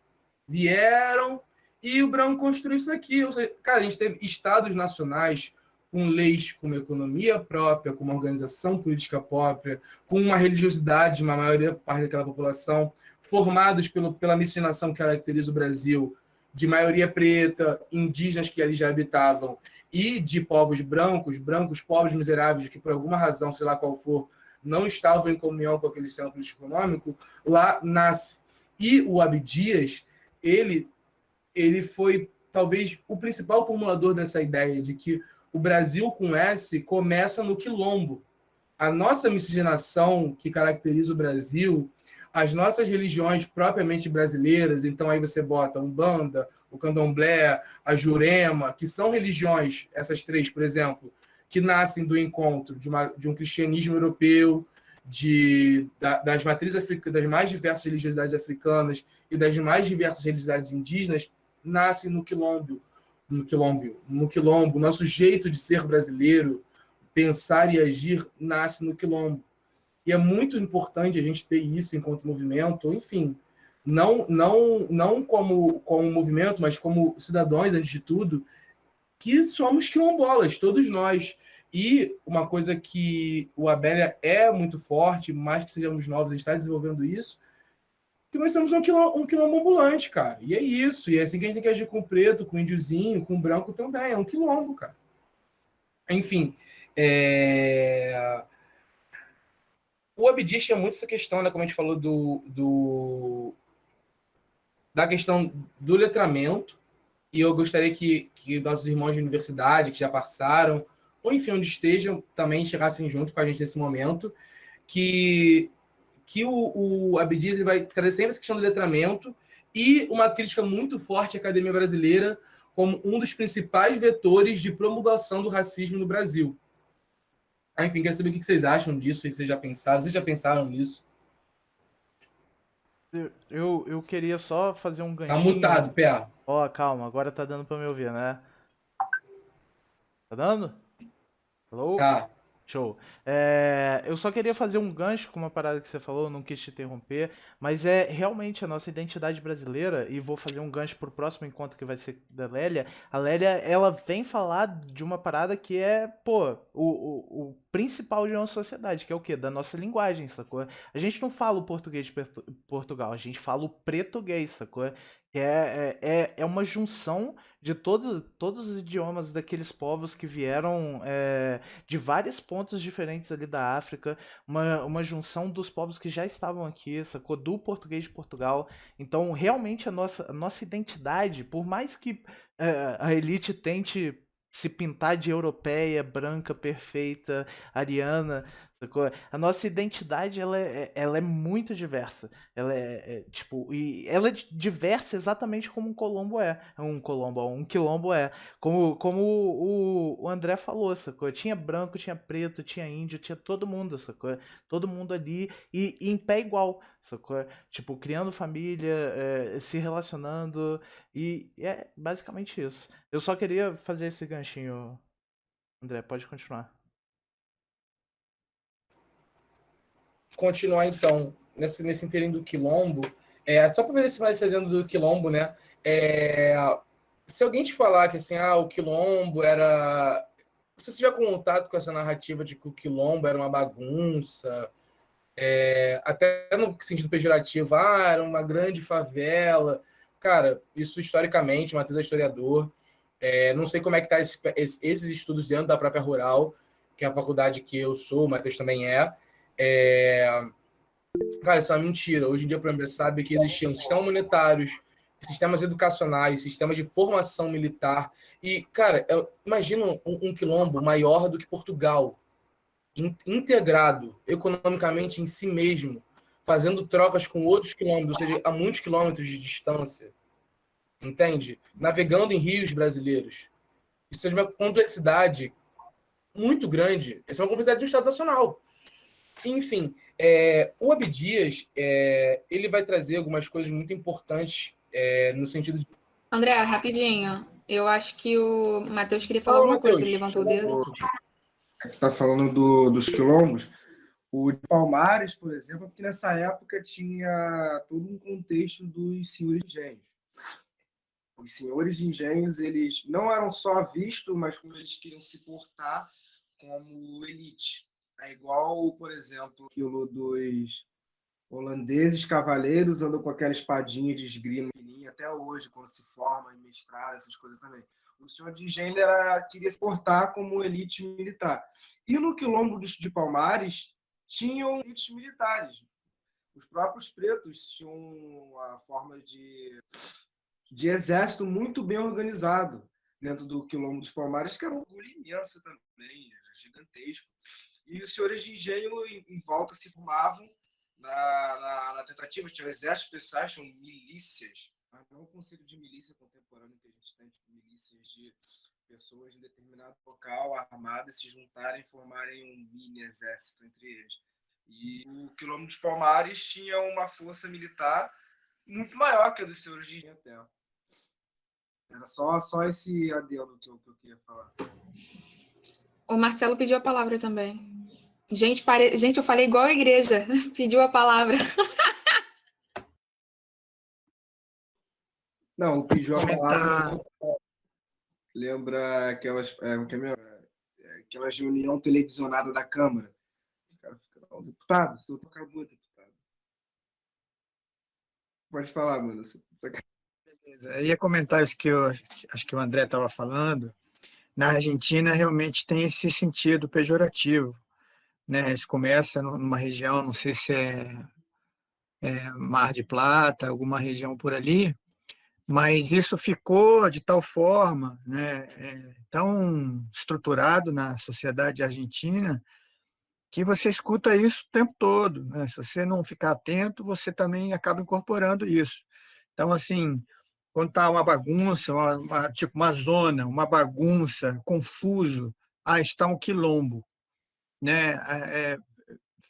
vieram, e o branco construiu isso aqui. Ou seja, cara, a gente teve estados nacionais com leis, com uma economia própria, com uma organização política própria, com uma religiosidade de uma maioria parte daquela população, formados pela miscigenação que caracteriza o Brasil de maioria preta, indígenas que ali já habitavam, e de povos brancos, pobres, miseráveis, que por alguma razão, sei lá qual for, não estavam em comunhão com aquele centro econômico, lá nasce. E o Abdias, ele foi talvez o principal formulador dessa ideia de que o Brasil com S começa no quilombo. A nossa miscigenação que caracteriza o Brasil, as nossas religiões propriamente brasileiras, então aí você bota a Umbanda, o Candomblé, a Jurema, que são religiões, essas três, por exemplo, que nascem do encontro de um cristianismo europeu, das matrizes das mais diversas religiosidades africanas e das mais diversas religiosidades indígenas, nascem no quilombo. Nosso jeito de ser brasileiro, pensar e agir, nasce no quilombo. E é muito importante a gente ter isso enquanto movimento, enfim, não como movimento, mas como cidadãos, antes de tudo, que somos quilombolas, todos nós. E uma coisa que o Abélia é muito forte, mais que sejamos novos, a gente está desenvolvendo isso, que nós somos um quilombo ambulante, cara. E é isso. E é assim que a gente tem que agir com o preto, com o índiozinho, com o branco também. É um quilombo, cara. Enfim, o Abdias tinha muito essa questão, né, como a gente falou, da questão do letramento, e eu gostaria que nossos irmãos de universidade, que já passaram, ou enfim, onde estejam, também chegassem junto com a gente nesse momento, que o Abdias vai trazer sempre essa questão do letramento e uma crítica muito forte à academia brasileira como um dos principais vetores de promulgação do racismo no Brasil. Enfim, quero saber o que vocês acham disso, o que vocês já pensaram. Vocês já pensaram nisso? Eu queria só fazer um Tá ganchinho. mutado, PA. Ó, calma, agora tá dando pra me ouvir, né? Tá dando? Alô? Tá. Show. Eu só queria fazer um gancho com uma parada que você falou, não quis te interromper, mas é realmente a nossa identidade brasileira, e vou fazer um gancho pro próximo encontro que vai ser da Lélia. A Lélia, ela vem falar de uma parada que é, pô, o principal de uma sociedade, que é o quê? Da nossa linguagem, sacou? A gente não fala o português de Portugal, a gente fala o pretuguês, sacou? Que é uma junção de todos os idiomas daqueles povos que vieram de vários pontos diferentes ali da África, uma junção dos povos que já estavam aqui, sacou? Do português de Portugal. Então, realmente, a nossa identidade, por mais que a elite tente se pintar de europeia, branca, perfeita, ariana, sacou? A nossa identidade, ela é muito diversa. Ela tipo, e ela é diversa exatamente como um quilombo é. Um quilombo é. Como o André falou, sacou? Tinha branco, tinha preto, tinha índio, tinha todo mundo, sacou? Todo mundo ali e em pé igual, sacou? Tipo, criando família, se relacionando, e é basicamente isso. Eu só queria fazer esse ganchinho. André, pode continuar. Continuar, então, nesse inteirinho do quilombo, só para ver se vai ser dentro do quilombo, né? Se alguém te falar que assim, o quilombo era... Se você tiver contato com essa narrativa de que o quilombo era uma bagunça, até no sentido pejorativo, era uma grande favela. Cara, isso historicamente, o Matheus é historiador, não sei como é que tá esses estudos dentro da própria Rural, que é a faculdade que eu sou, o Matheus também é. Cara, isso é uma mentira. Hoje em dia, o problema sabe que existiam sistemas monetários, sistemas educacionais, sistemas de formação militar. E, cara, imagina um quilombo maior do que Portugal, integrado economicamente em si mesmo, fazendo trocas com outros quilombos, ou seja, a muitos quilômetros de distância. Entende? Navegando em rios brasileiros. Isso é uma complexidade muito grande. Essa é uma complexidade do Estado Nacional. Enfim, o Abdias, ele vai trazer algumas coisas muito importantes no sentido de... André, rapidinho. Eu acho que o Matheus queria falar alguma coisa. Ele levantou o dedo. Está falando dos quilombos. O de Palmares, por exemplo, porque nessa época tinha todo um contexto dos senhores de engenhos. Os senhores de engenhos, eles não eram só vistos, mas como eles queriam se portar como elite. É igual, por exemplo, aquilo dos holandeses cavaleiros andam com aquela espadinha de esgrima tem até hoje, quando se forma em mestrado, essas coisas também. O senhor de engenho queria se portar como elite militar. E no Quilombo de Palmares tinham elites militares. Os próprios pretos tinham uma forma de exército muito bem organizado dentro do Quilombo dos Palmares, que era um orgulho imenso também, gigantesco. E os senhores de engenho em volta se formavam na tentativa, tinham exércitos especiais, tinham milícias, mas não o conceito de milícia contemporâneo que a gente tem, tipo milícias de pessoas de determinado local armadas se juntarem e formarem um mini exército entre eles. E o Quilombo dos Palmares tinha uma força militar muito maior que a dos senhores de engenho até. Era só esse adendo que eu queria falar. O Marcelo pediu a palavra também. Gente, eu falei igual a igreja. Pediu a palavra. Não, pediu a palavra. Lembra aquelas reunião televisionada da Câmara. O cara fica, não, deputado, você acabou, deputado. Pode falar, mano. E a comentários que eu acho que o André estava falando, na Argentina realmente tem esse sentido pejorativo, né? Isso começa numa região, não sei se é Mar de Plata, alguma região por ali, mas isso ficou de tal forma, né, tão estruturado na sociedade argentina, que você escuta isso o tempo todo, né? Se você não ficar atento, você também acaba incorporando isso. Então, assim, quando está uma bagunça, tipo uma zona, uma bagunça, confuso, isso está um quilombo, né?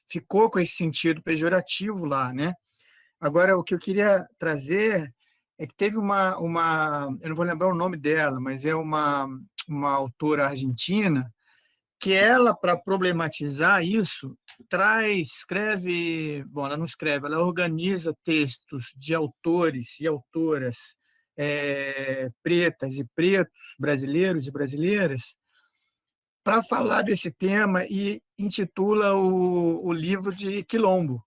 Ficou com esse sentido pejorativo lá, né? Agora, o que eu queria trazer é que teve eu não vou lembrar o nome dela, mas é uma autora argentina que ela, para problematizar isso, ela não escreve, ela organiza textos de autores e autoras pretas e pretos, brasileiros e brasileiras, para falar desse tema e intitula o livro de Quilombo.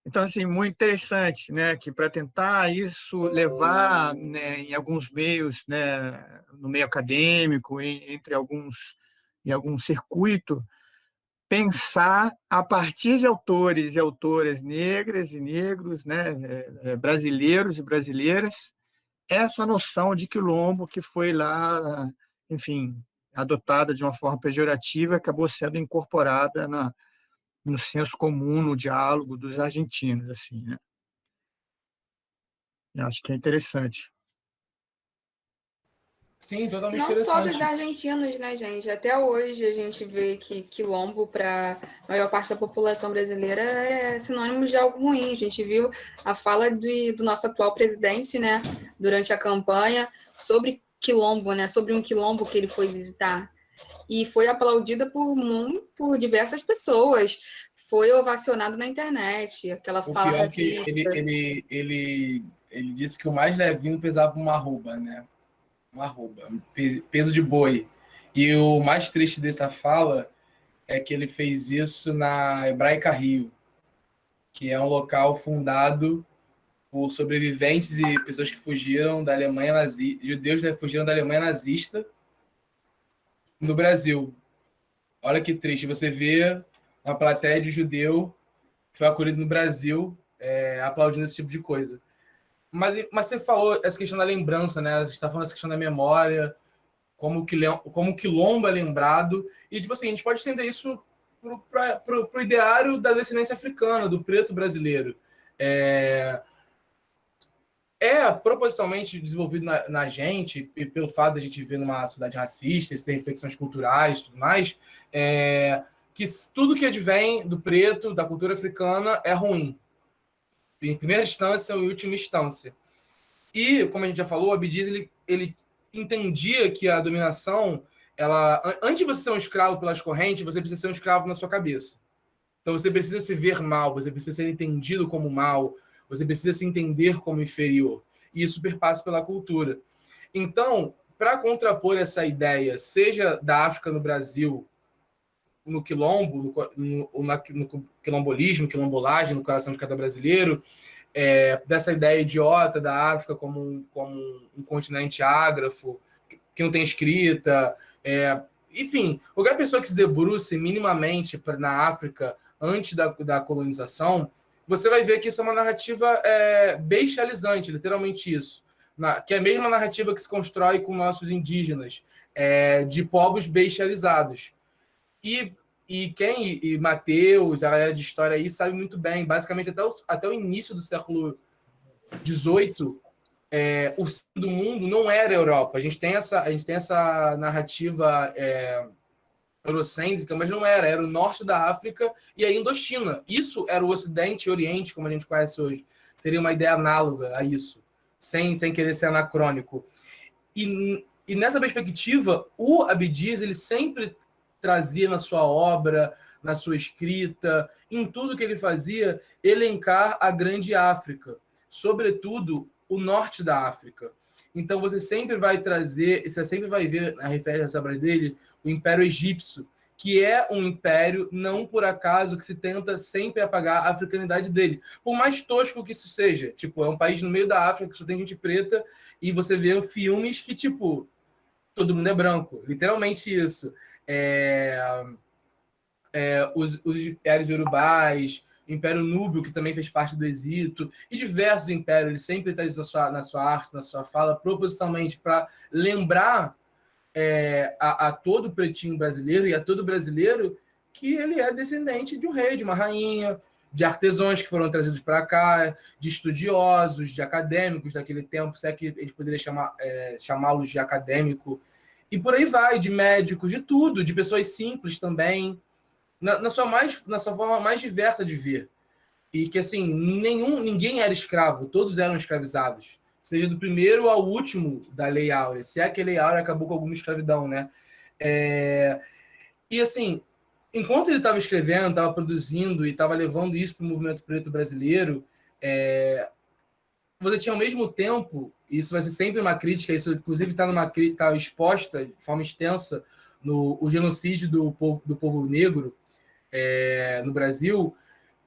Então, assim, muito interessante, né, que para tentar isso levar, né, em alguns meios, né, no meio acadêmico, em algum circuito, pensar a partir de autores e autoras negras e negros, né, brasileiros e brasileiras, essa noção de quilombo que foi lá, enfim, adotada de uma forma pejorativa, acabou sendo incorporada no senso comum, no diálogo dos argentinos, assim, né? Eu acho que é interessante. Sim, totalmente Não só dos interessante. argentinos, né, gente? Até hoje a gente vê que quilombo, para a maior parte da população brasileira, é sinônimo de algo ruim. A gente viu a fala do nosso atual presidente, né, durante a campanha, sobre quilombo, né, sobre um quilombo que ele foi visitar. E foi aplaudida por diversas pessoas. Foi ovacionado na internet, aquela O fala pior é que racista. ele disse que o mais levinho pesava uma arroba, né? Uma arroba, peso de boi. E o mais triste dessa fala é que ele fez isso na Hebraica Rio, que é um local fundado por sobreviventes e pessoas que fugiram da Alemanha nazista, judeus que fugiram da Alemanha nazista no Brasil. Olha que triste, você vê uma plateia de judeu que foi acolhido no Brasil aplaudindo esse tipo de coisa. Mas você falou essa questão da lembrança, né? A gente está falando essa questão da memória, como o quilombo é lembrado. E, tipo assim, a gente pode estender isso para o ideário da descendência africana, do preto brasileiro. Propositalmente desenvolvido na gente, e pelo fato de a gente viver numa sociedade racista, ter reflexões culturais e tudo mais, que tudo que advém do preto, da cultura africana, é ruim. Em primeira instância ou em última instância. E, como a gente já falou, o Abdias ele entendia que a dominação, antes de você ser um escravo pelas correntes, você precisa ser um escravo na sua cabeça. Então você precisa se ver mal, você precisa ser entendido como mal, você precisa se entender como inferior. E isso perpassa pela cultura. Então, para contrapor essa ideia, seja da África no Brasil, no quilombo, no quilombolismo, quilombolagem, no coração de cada brasileiro, dessa ideia idiota da África como um continente ágrafo, que não tem escrita. Enfim, qualquer pessoa que se debruce minimamente na África antes da colonização, você vai ver que isso é uma narrativa bestializante, literalmente isso. Que é a mesma narrativa que se constrói com nossos indígenas, de povos bestializados. E Mateus, a galera de história aí, sabe muito bem. Basicamente, até o início do século XVIII, o centro do mundo não era a Europa. A gente tem essa narrativa eurocêntrica, mas não era o norte da África e a Indochina. Isso era o Ocidente e Oriente, como a gente conhece hoje. Seria uma ideia análoga a isso, sem querer ser anacrônico. E nessa perspectiva, o Abdias ele sempre trazia na sua obra, na sua escrita, em tudo que ele fazia, elencar a grande África, sobretudo o norte da África. Então você sempre vai ver na referência dele o Império Egípcio, que é um império, não por acaso, que se tenta sempre apagar a africanidade dele. Por mais tosco que isso seja. Tipo, é um país no meio da África que só tem gente preta e você vê filmes que, tipo, todo mundo é branco. Literalmente isso. Os impérios urubais, o Império Núbio, que também fez parte do Egito, e diversos impérios. Ele sempre traz na sua arte, na sua fala, propositalmente para lembrar a todo pretinho brasileiro e a todo brasileiro que ele é descendente de um rei, de uma rainha, de artesãos que foram trazidos para cá, de estudiosos, de acadêmicos daquele tempo, se é que ele poderia chamá-los de acadêmico, e por aí vai, de médicos, de tudo, de pessoas simples também, na sua forma mais diversa de ver. E que, assim, ninguém era escravo, todos eram escravizados. Seja do primeiro ao último da Lei Áurea, se é que a Lei Áurea acabou com alguma escravidão, né? E, assim, enquanto ele estava escrevendo, estava produzindo e estava levando isso para o movimento preto brasileiro, você tinha ao mesmo tempo, e isso vai ser sempre uma crítica, isso inclusive está exposta de forma extensa o genocídio do povo negro no Brasil,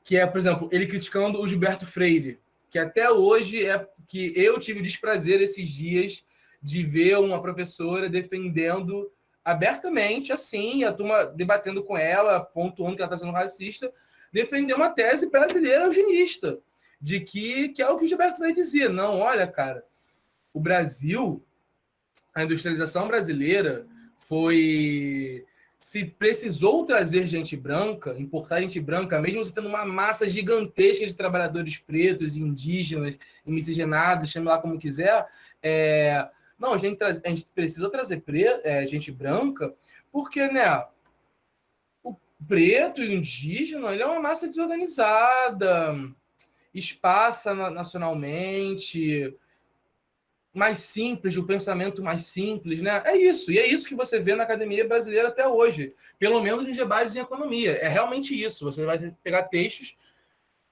que é, por exemplo, ele criticando o Gilberto Freire, que até hoje que eu tive o desprazer esses dias de ver uma professora defendendo abertamente, assim, a turma debatendo com ela, pontuando que ela está sendo racista, defender uma tese brasileira eugenista, de que é o que o Gilberto Freire dizia. Não, olha, cara, o Brasil, a industrialização brasileira se precisou trazer gente branca, importar gente branca, mesmo você tendo uma massa gigantesca de trabalhadores pretos, indígenas, miscigenados, chame lá como quiser, não, a gente precisou trazer gente branca, porque, né, o preto e o indígena, ele é uma massa desorganizada, espaça nacionalmente, mais simples, o pensamento mais simples, né? É isso, e é isso que você vê na academia brasileira até hoje, pelo menos em debates em economia. É realmente isso. Você vai pegar textos,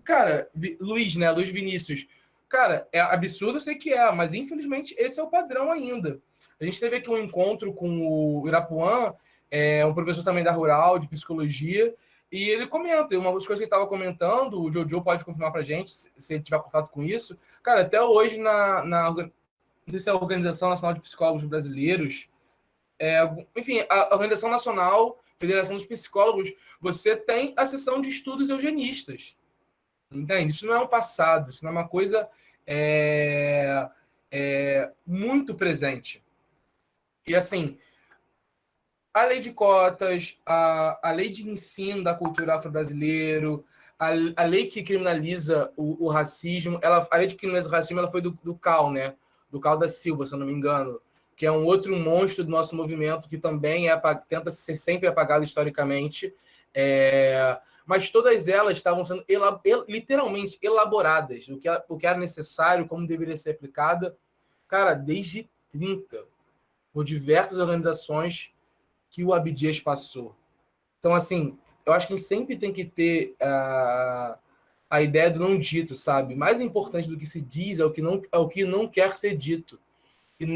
cara, Luiz Vinícius, cara, é absurdo, eu sei que mas infelizmente esse é o padrão ainda. A gente teve aqui um encontro com o Irapuã, um professor também da Rural, de psicologia, e ele comenta, uma das coisas que ele estava comentando, o Jojo pode confirmar pra gente, se ele tiver contato com isso, cara, até hoje não sei se é a Organização Nacional de Psicólogos Brasileiros, enfim, a Organização Nacional, Federação dos Psicólogos, você tem a seção de estudos eugenistas. Entende? Isso não é um passado, isso não é uma coisa muito presente. E, assim, a lei de cotas, a lei de ensino da cultura afro-brasileira, a lei que criminaliza o racismo, a lei de criminalização do racismo ela foi do CAL, né? Do Cal da Silva, se eu não me engano, que é um outro monstro do nosso movimento que também tenta ser sempre apagado historicamente, mas todas elas estavam sendo literalmente elaboradas, o que era necessário, como deveria ser aplicada, cara, desde 30, por diversas organizações que o Abdias passou. Então, assim, eu acho que a gente sempre tem que ter a ideia do não dito, sabe? Mais importante do que se diz é o que não quer ser dito. E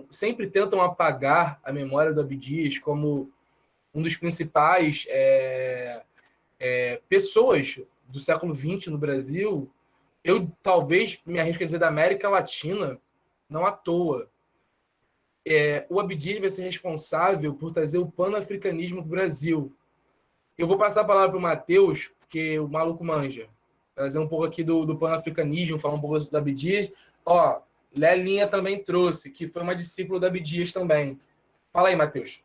sempre tentam apagar a memória do Abdias como um dos principais pessoas do século XX no Brasil Eu talvez me arrisco a dizer da América Latina, não à toa. O Abdias vai ser responsável por trazer o panafricanismo para o Brasil. Eu vou passar a palavra para o Matheus, porque o maluco manja. Trazer um pouco aqui do panafricanismo, falar um pouco do Abdias. Ó, Lelinha também trouxe, que foi uma discípula do Abdias também. Fala aí, Matheus.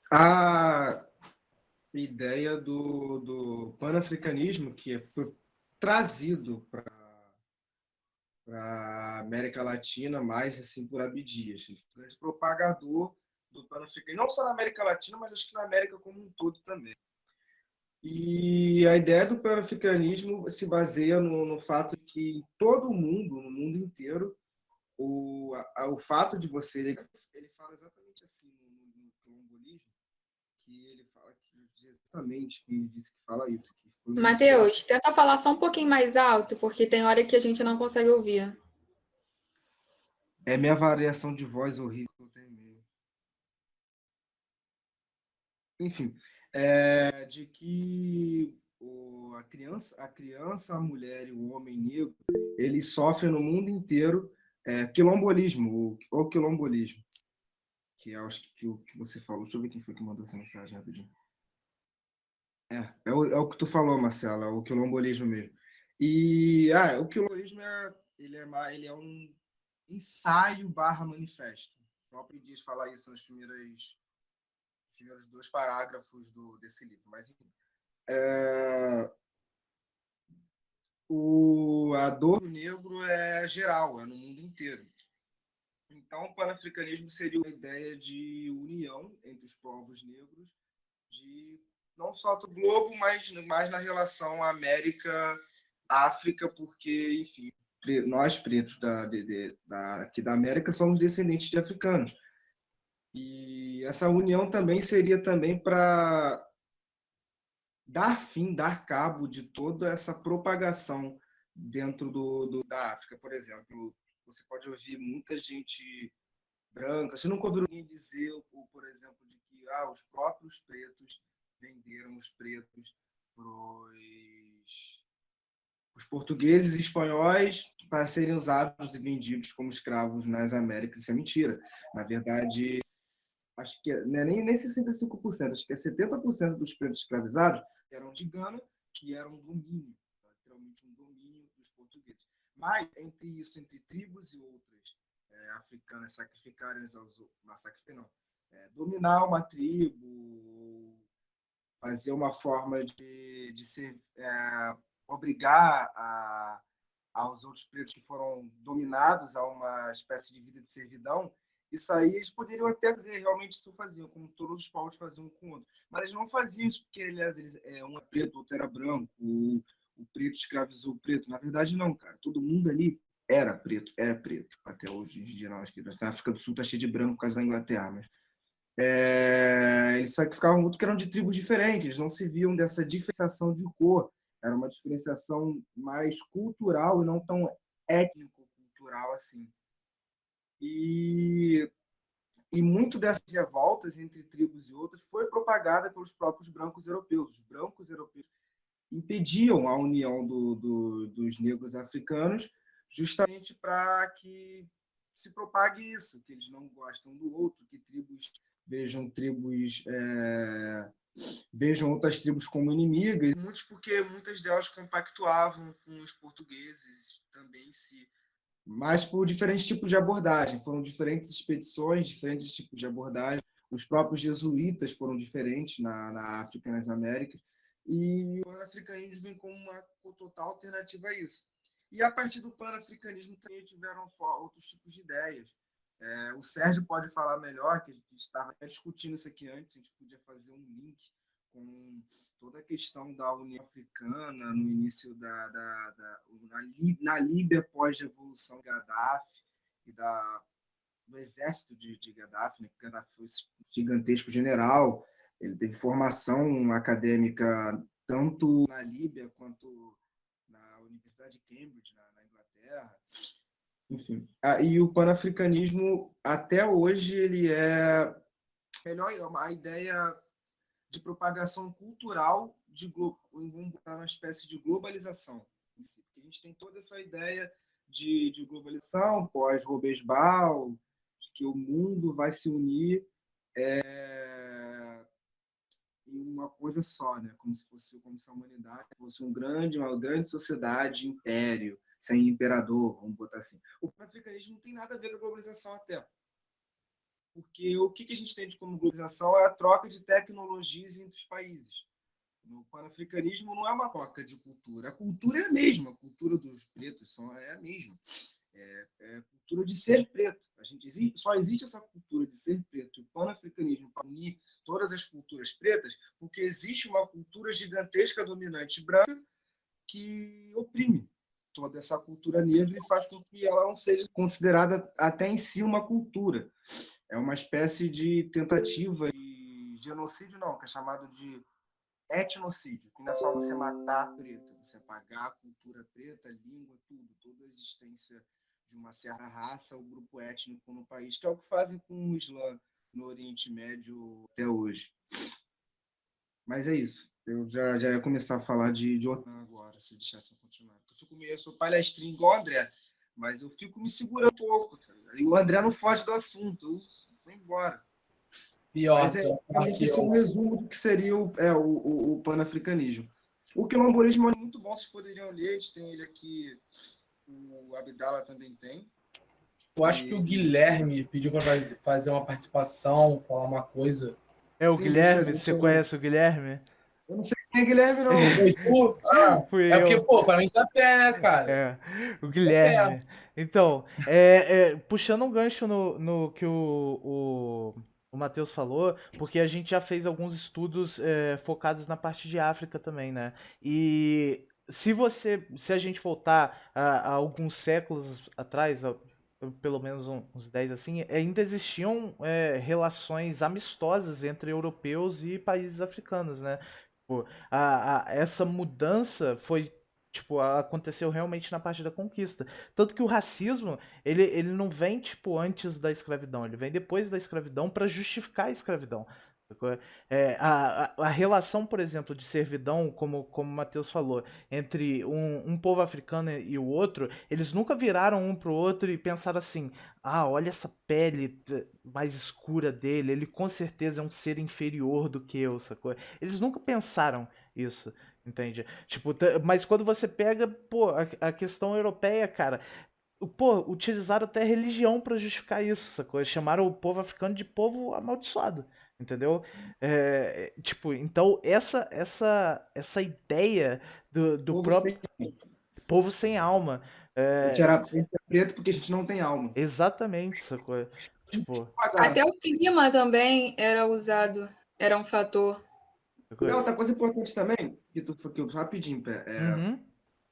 A ideia do panafricanismo que foi trazido para a América Latina, mais assim por Abdias. Ele foi esse propagador do panafricanismo, não só na América Latina, mas acho que na América como um todo também. E a ideia do panafricanismo se baseia no fato de que em todo o mundo, no mundo inteiro, o fato de você... Ele fala exatamente assim no quilombolismo, que ele fala que exatamente, que ele disse que fala isso. Matheus, tenta falar só um pouquinho mais alto, porque tem hora que a gente não consegue ouvir. É minha variação de voz horrível que eu tenho mesmo. Enfim, de que a criança, a mulher e o homem negro, eles sofrem no mundo inteiro quilombolismo, ou quilombolismo, que é acho que o que você falou. Deixa eu ver quem foi que mandou essa mensagem rapidinho. É o que tu falou, Marcelo, é o quilombolismo mesmo. E o quilombolismo ele é um ensaio / manifesto. O próprio Dias fala isso nos primeiros 2 parágrafos desse livro. Mas a dor do negro é geral, é no mundo inteiro. Então, o panafricanismo seria uma ideia de união entre os povos negros, de não só do globo, mas mais na relação América-África, porque, enfim, nós pretos aqui da América somos descendentes de africanos. E essa união também seria também para dar cabo de toda essa propagação dentro da África. Por exemplo, você pode ouvir muita gente branca, você nunca ouviu ninguém dizer, por exemplo, de que os próprios pretos venderam os pretos para os portugueses e espanhóis para serem usados e vendidos como escravos nas Américas. Isso é mentira. Na verdade, acho que não é nem 65%, acho que é 70% dos pretos escravizados eram de Gana, que era um domínio, literalmente um domínio dos portugueses. Mas, entre tribos e outras africanas sacrificarem os outros, dominar uma tribo, fazer uma forma de ser, obrigar aos outros pretos que foram dominados a uma espécie de vida de servidão, isso aí eles poderiam até dizer, realmente isso faziam, como todos os povos faziam com o outro. Mas eles não faziam isso porque um é preto, o outro era branco, o preto escravizou o preto. Na verdade, não, cara. Todo mundo ali era preto. Até hoje em dia, não. Acho que na África do Sul está cheio de branco por causa da Inglaterra, mas eles sacrificavam muito, que eram de tribos diferentes, eles não se viam dessa diferenciação de cor. Era uma diferenciação mais cultural e não tão étnico-cultural assim. E muito dessas revoltas entre tribos e outras foi propagada pelos próprios brancos europeus. Os brancos europeus impediam a união dos negros africanos justamente para que se propague isso, que eles não gostam do outro, que vejam outras tribos como inimigas, porque muitas delas compactuavam com os portugueses também mas por diferentes tipos de abordagem. Foram diferentes expedições, diferentes tipos de abordagem. Os próprios jesuítas foram diferentes na África e nas Américas. E o panafricanismo vem como uma total alternativa a isso. E a partir do panafricanismo também tiveram outros tipos de ideias. O Sérgio pode falar melhor, que a gente estava discutindo isso aqui antes, a gente podia fazer um link com toda a questão da União Africana no início na Líbia pós-revolução Gaddafi e do exército de Gaddafi, né? Gaddafi foi um gigantesco general, ele teve formação acadêmica tanto na Líbia quanto na Universidade de Cambridge, na Inglaterra. Enfim, e o panafricanismo até hoje ele é melhor a ideia de propagação cultural vamos botar uma espécie de globalização em si, porque a gente tem toda essa ideia de globalização pós-Robespierre, de que o mundo vai se unir em uma coisa só, né? Como se a humanidade fosse uma grande sociedade, império, sem imperador, vamos botar assim. O pan-africanismo não tem nada a ver com a globalização até. Porque o que a gente tem como globalização é a troca de tecnologias entre os países. O pan-africanismo não é uma troca de cultura. A cultura é a mesma, a cultura dos pretos é a mesma. É a cultura de ser preto. Só existe essa cultura de ser preto, o pan-africanismo, para unir todas as culturas pretas, porque existe uma cultura gigantesca dominante branca que oprime toda essa cultura negra e faz com que ela não seja considerada até em si uma cultura. É uma espécie de tentativa de genocídio, não, que é chamado de etnocídio, que não é só você matar preto, você apagar a cultura preta, a língua, tudo, toda a existência de uma certa raça ou grupo étnico no país, que é o que fazem com o Islã no Oriente Médio até hoje. Mas é isso. Eu já ia começar a falar de OTAN agora, se deixasse eu continuar. Eu sou palestrinho igual o André, mas eu fico me segurando um pouco. Tá? E o André não foge do assunto, eu vou embora. Pior, mas isso é um resumo do que seria o pan-africanismo. O quilombolismo é muito bom, vocês poderiam ler, a gente tem ele aqui, o Abdala também tem. Eu acho que o Guilherme pediu para fazer uma participação, falar uma coisa. É o Guilherme? Você conhece o Guilherme? Eu não sei quem é Guilherme, não. Fui porque, eu. pô, pra mim tá pé, né, cara? O Guilherme. Então, puxando um gancho no que o Matheus falou, porque a gente já fez alguns estudos focados na parte de África também, né? E se a gente voltar a alguns séculos atrás, pelo menos uns 10 assim, ainda existiam relações amistosas entre europeus e países africanos, né? Tipo, essa mudança aconteceu realmente na parte da conquista. Tanto que o racismo, ele não vem, antes da escravidão, ele vem depois da escravidão para justificar a escravidão. A relação, por exemplo, de servidão, como o Matheus falou, entre um povo africano e o outro, eles nunca viraram um pro outro e pensaram assim: olha essa pele mais escura dele, ele com certeza é um ser inferior do que eu, sacou? Eles nunca pensaram isso, entende? Mas quando você pega, a questão europeia, cara, utilizaram até religião para justificar isso, sacou? Chamaram o povo africano de povo amaldiçoado, entendeu? Então essa ideia do povo próprio povo sem alma. A gente era preto porque a gente não tem alma. Exatamente, sacou? Até o clima também era usado, era um fator. Outra coisa importante também, que rapidinho,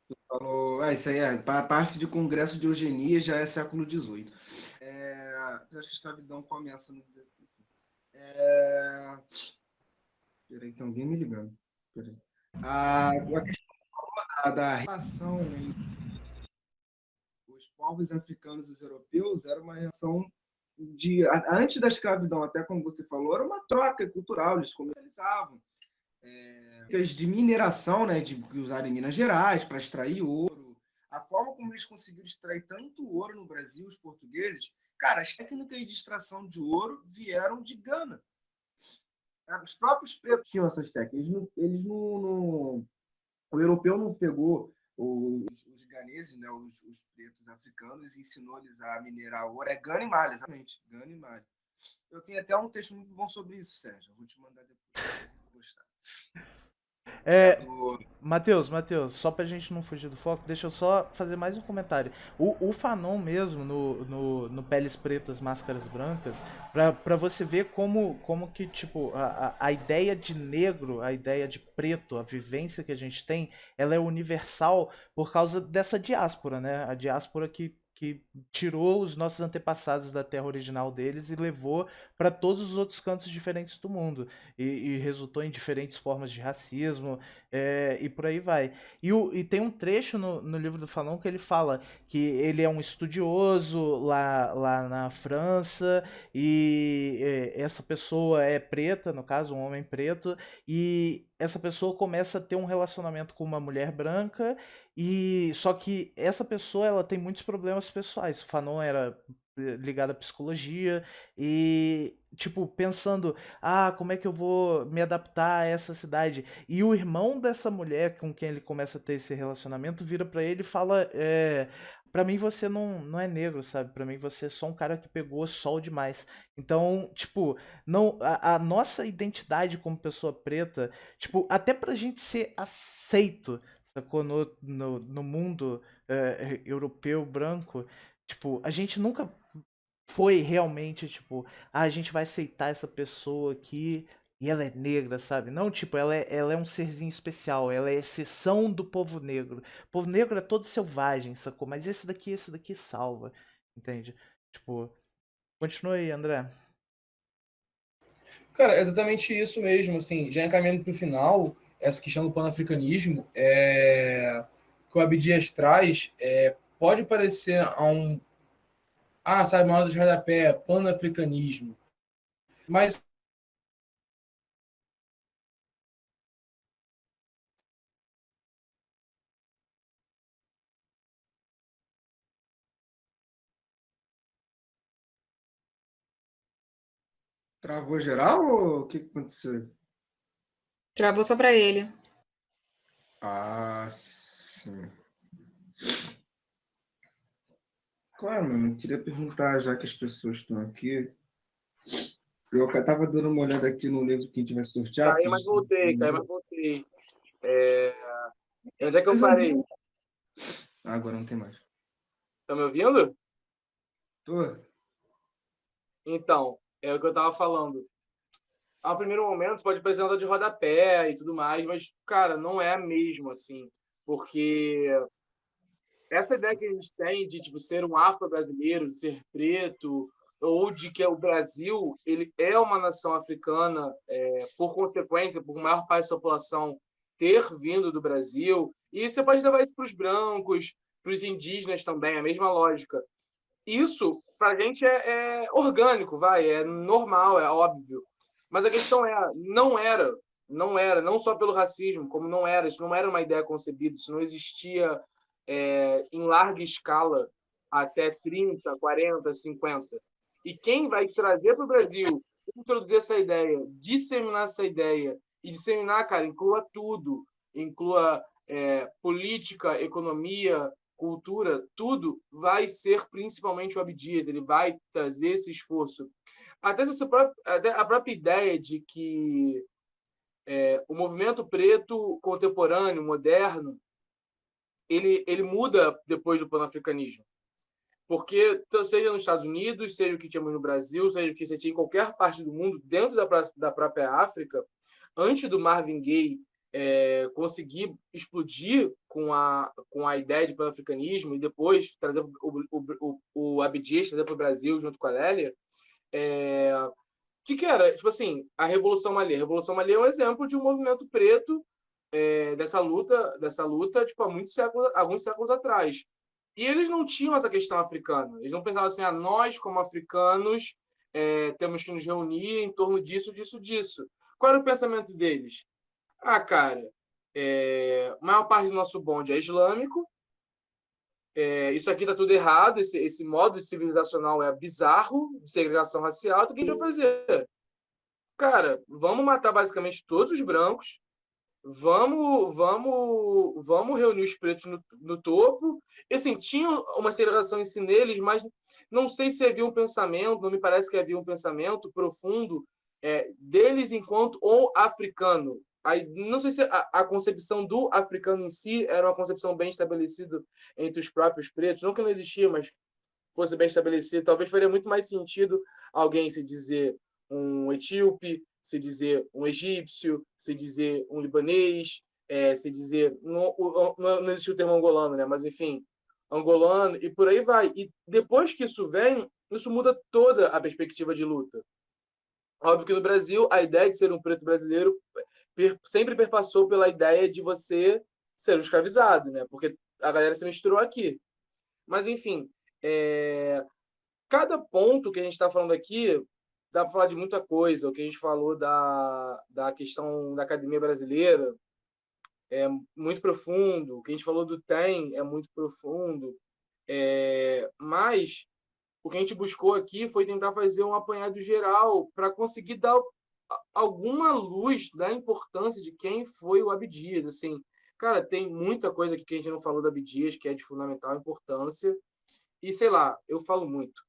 tu falou, isso aí a parte de congresso de eugenia já é século XVIII. Acho que a escravidão começa no XVIII. Peraí, tem alguém me ligando. Peraí. A questão da relação entre os povos africanos e os europeus era uma relação antes da escravidão, até como você falou, era uma troca cultural, eles comercializavam. De mineração, né, de usar em Minas Gerais para extrair ouro. A forma como eles conseguiram extrair tanto ouro no Brasil, os portugueses, cara, as técnicas de extração de ouro vieram de Gana. Os próprios pretos tinham essas técnicas. O europeu não pegou os ganeses, né, os pretos africanos, e ensinou eles a minerar ouro. É Gana e Mali, exatamente. Gana e Mali. Eu tenho até um texto muito bom sobre isso, Sérgio. Eu vou te mandar depois, se você gostar. Matheus, só pra gente não fugir do foco, deixa eu só fazer mais um comentário. O Fanon mesmo, no Peles Pretas, Máscaras Brancas, pra você ver como que, a ideia de negro, a ideia de preto, a vivência que a gente tem, ela é universal por causa dessa diáspora, né? A diáspora que tirou os nossos antepassados da terra original deles e levou para todos os outros cantos diferentes do mundo e resultou em diferentes formas de racismo e por aí vai. E tem um trecho no livro do Fanon que ele fala que ele é um estudioso lá na França e essa pessoa é preta, no caso, um homem preto, e essa pessoa começa a ter um relacionamento com uma mulher branca e só que essa pessoa ela tem muitos problemas pessoais. O Fanon era ligado à psicologia e tipo pensando, como é que eu vou me adaptar a essa cidade? E o irmão dessa mulher com quem ele começa a ter esse relacionamento vira pra ele e fala, para mim você não é negro, sabe? Pra mim você é só um cara que pegou sol demais. Então, tipo, não a nossa identidade como pessoa preta, tipo, até pra gente ser aceito, sacou? No mundo europeu branco, tipo, a gente nunca foi realmente, tipo, a gente vai aceitar essa pessoa aqui e ela é negra, sabe? Não, tipo, ela é um serzinho especial, ela é exceção do povo negro. O povo negro é todo selvagem, sacou? Mas esse daqui salva, entende? Tipo, continua aí, André. Cara, é exatamente isso mesmo, assim, já encaminhando para o final, essa questão do panafricanismo, que o Abdias traz, pode parecer a um, sabe, uma hora de rodapé, panafricanismo, mas Travou geral ou o que aconteceu? Travou só para ele. Ah, sim. Claro, mano, eu queria perguntar, já que as pessoas estão aqui, eu estava dando uma olhada aqui no livro que a gente vai sortear. caí, mas voltei, caí, mas voltei. Onde é que eu parei? Agora não tem mais. Tá me ouvindo? Tô. Então, é o que eu tava falando. Ao primeiro momento, pode parecer nota de rodapé e tudo mais, mas, cara, não é mesmo assim. Porque essa ideia que a gente tem de tipo, ser um afro-brasileiro, de ser preto, ou de que o Brasil ele é uma nação africana, por consequência, por maior parte da sua população ter vindo do Brasil, e você pode levar isso para os brancos, para os indígenas também, a mesma lógica. Isso, para a gente, é orgânico, é normal, é óbvio. Mas a questão não só pelo racismo, como isso não era uma ideia concebida, isso não existia em larga escala até 30, 40, 50. E quem vai trazer para o Brasil, introduzir essa ideia, disseminar essa ideia, e disseminar, cara, inclua tudo, inclua política, economia, cultura, tudo vai ser principalmente o Abdias, ele vai trazer esse esforço. Até a própria ideia de que o movimento preto contemporâneo, moderno, ele muda depois do panafricanismo. Porque, seja nos Estados Unidos, seja o que tínhamos no Brasil, seja o que você tinha em qualquer parte do mundo, dentro da própria África, antes do Marvin Gaye conseguir explodir com a ideia de panafricanismo e depois trazer o Abdias trazer para o Brasil junto com a Lélia, que era? Tipo assim, a Revolução Malê. A Revolução Malê é um exemplo de um movimento preto dessa luta tipo, alguns séculos atrás. E eles não tinham essa questão africana. Eles não pensavam assim, nós, como africanos, temos que nos reunir em torno disso, disso, disso. Qual era o pensamento deles? Cara, a maior parte do nosso bonde é islâmico, isso aqui está tudo errado, esse modo civilizacional é bizarro, de segregação racial, o que a gente vai fazer? Cara, vamos matar basicamente todos os brancos, vamos reunir os pretos no topo. E, assim, tinha uma segregação em si neles, mas não sei se havia um pensamento, não me parece que havia um pensamento profundo deles enquanto o africano. Aí, não sei se a concepção do africano em si era uma concepção bem estabelecida entre os próprios pretos, não que não existia, mas fosse bem estabelecido, talvez faria muito mais sentido alguém se dizer um etíope, se dizer um egípcio, se dizer um libanês, se dizer... Não existe o termo angolano, né? Mas, enfim, angolano, e por aí vai. E depois que isso vem, isso muda toda a perspectiva de luta. Óbvio que no Brasil, a ideia de ser um preto brasileiro sempre perpassou pela ideia de você ser um escravizado, né? Porque a galera se misturou aqui. Mas, enfim, cada ponto que a gente está falando aqui, dá para falar de muita coisa. O que a gente falou da questão da academia brasileira é muito profundo. O que a gente falou do TEM é muito profundo. Mas o que a gente buscou aqui foi tentar fazer um apanhado geral para conseguir dar alguma luz da importância de quem foi o Abdias. Assim, cara, tem muita coisa aqui que a gente não falou do Abdias, que é de fundamental importância. E, sei lá, eu falo muito.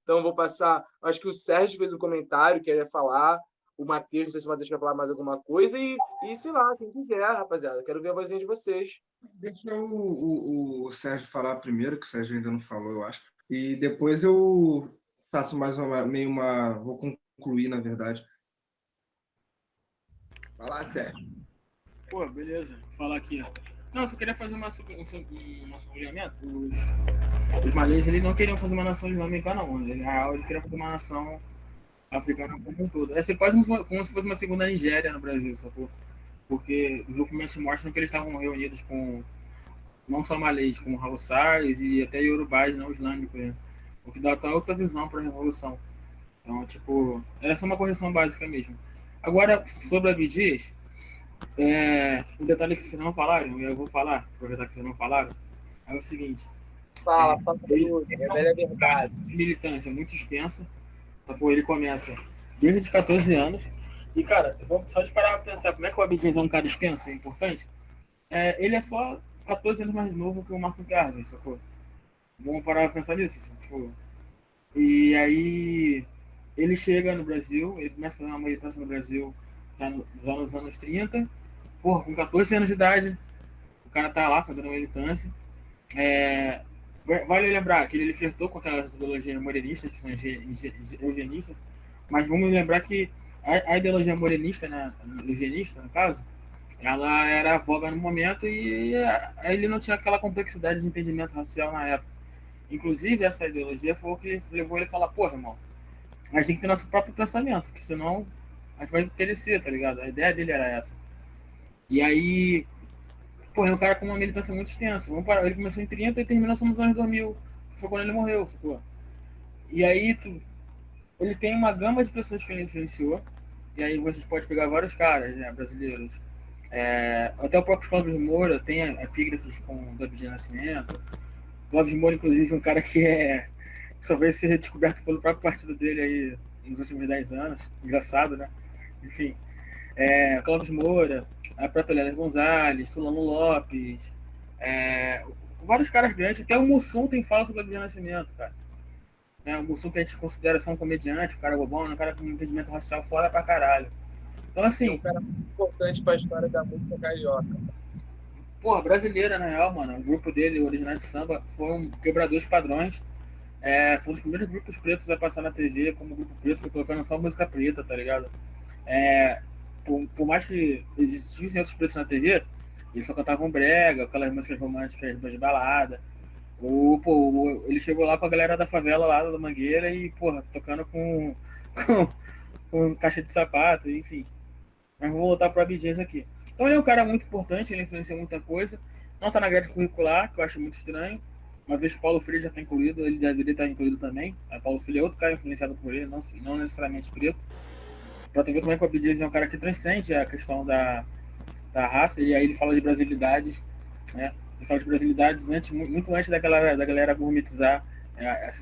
Então, eu vou passar... Acho que o Sérgio fez um comentário que ele ia falar. O Matheus, não sei se o Matheus quer falar mais alguma coisa. E sei lá, quem quiser, rapaziada. Quero ver a vozinha de vocês. Deixa o Sérgio falar primeiro, que o Sérgio ainda não falou, eu acho. E depois eu faço mais uma... Vou concluir, na verdade. Vai lá, Sérgio. Pô, beleza. Vou falar aqui, ó. Não, eu só queria fazer um sublinhamento. Os malês, eles não queriam fazer uma nação islâmica, não. Na real, eles queriam fazer uma nação africana como um todo. Ia ser quase como se fosse uma segunda Nigéria no Brasil, sacou? Porque os documentos mostram que eles estavam reunidos com não só malês, como haussais e até iorubás não islâmicos, né? O que dá até outra visão para a revolução. Então, tipo, era só uma correção básica mesmo. Agora, sobre Abdias, um detalhe que vocês não falaram, e eu vou falar, aproveitar que vocês não falaram, é o seguinte. Fala tudo. É verdade. De militância muito extensa. Tá, pô, ele começa desde os 14 anos. E, cara, vamos só de parar pra pensar como é que o Abdias é um cara extenso e importante. Ele é só 14 anos mais novo que o Marcos Garvey, sacou? Vamos parar pra pensar nisso. Tipo, e aí ele chega no Brasil, ele começa a fazer uma militância no Brasil já nos anos 30. Porra, com 14 anos de idade, o cara tá lá fazendo uma militância. Vale lembrar que ele flertou com aquelas ideologias morenistas, que são eugenistas, mas vamos lembrar que a ideologia morenista, né, eugenista, no caso, ela era a voga no momento e ele não tinha aquela complexidade de entendimento racial na época. Inclusive, essa ideologia foi o que levou ele a falar, porra, irmão, a gente tem que ter nosso próprio pensamento, que senão a gente vai perecer, tá ligado? A ideia dele era essa. E aí, pô, é um cara com uma militância muito extensa. Ele começou em 30 e terminou só nos anos 2000, que foi quando ele morreu, sacou? E aí, ele tem uma gama de pessoas que ele influenciou, e aí vocês podem pegar vários caras, né, brasileiros. Até o próprio Clóvis Moura tem epígrafes com o Abdias Nascimento. Clóvis Moura, inclusive, é um cara que só veio ser descoberto pelo próprio partido dele aí nos últimos 10 anos. Engraçado, né? Enfim, Clóvis Moura, a própria Lélia Gonzalez, Solano Lopes, vários caras grandes. Até o Mussum tem fala sobre o Abdias Nascimento, cara. O Mussum, que a gente considera só um comediante, um cara bobão, um cara com um entendimento racial foda pra caralho. Então, assim... É um cara muito importante pra história da música carioca. Porra, brasileira, na real, mano. O grupo dele, o Originais de Samba, foi um quebrador de padrões. Foi um dos primeiros grupos pretos a passar na TV como grupo preto, colocando só música preta, tá ligado? Por mais que existissem outros pretos na TV, eles só cantavam brega, aquelas músicas românticas de balada. Ele chegou lá com a galera da favela lá da Mangueira e, porra, tocando com caixa de sapato, enfim. Mas vou voltar pro Abdias aqui. Então ele é um cara muito importante, ele influencia muita coisa. Não está na grade curricular, que eu acho muito estranho. Uma vez que o Paulo Freire já está incluído, ele deveria estar incluído também. O Paulo Freire é outro cara influenciado por ele, não necessariamente preto. Para tu ver como é que o Abdias é um cara que transcende a questão da raça, e aí ele fala de brasilidades, né? Ele fala de brasilidades muito antes da galera gourmetizar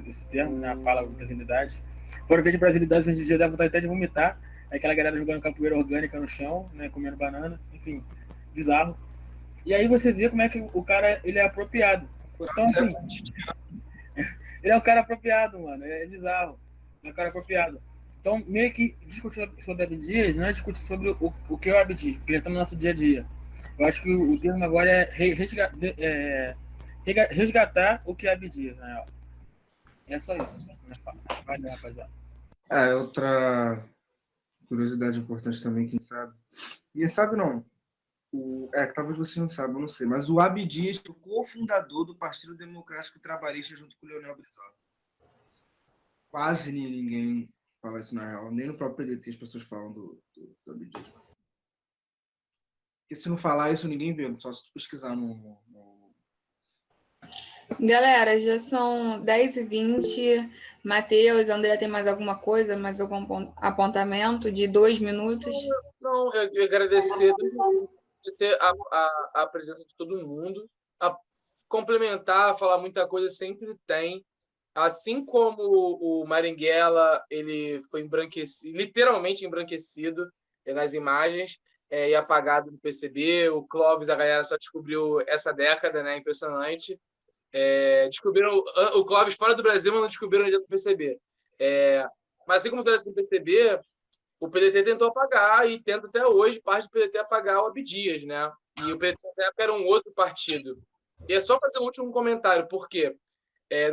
esse termo, né? Fala brasilidades. Quando eu vejo brasilidades hoje em dia, dá vontade até de vomitar. Aquela galera jogando capoeira orgânica no chão, né, comendo banana, enfim, bizarro. E aí você vê como é que o cara ele é apropriado. Então, assim, ele é um cara apropriado, mano, é bizarro. É um cara apropriado. Então, meio que discutir sobre Abdias não é discutir sobre o que é o Abdias, porque ele está no nosso dia a dia. Eu acho que o termo agora é resgatar o que é Abdias, né? É só isso. Valeu, rapaziada. Outra curiosidade importante também, quem sabe. E sabe não. Talvez você não saiba, eu não sei. Mas o Abdias foi o cofundador do Partido Democrático Trabalhista junto com o Leonel Brizola. Quase ninguém fala isso na real. Nem no próprio PDT as pessoas falam do abdias. Porque se não falar isso, ninguém vê. Só se tu pesquisar no... Galera, já são 10h20. Matheus, André, tem mais alguma coisa? Mais algum apontamento de 2 minutos? Não, eu agradecer a presença de todo mundo. Complementar, falar muita coisa sempre tem. Assim como o Marighella, ele foi embranquecido, literalmente embranquecido nas imagens e apagado do PCB. O Clóvis, a galera só descobriu essa década, né? Impressionante. Descobriram o Clóvis fora do Brasil, mas não descobriram dentro do PCB. Mas assim como acontece no PCB, o PDT tentou apagar e tenta até hoje, parte do PDT apagar o Abdias, né? E o PDT nessa época era um outro partido. E é só fazer um último comentário, porque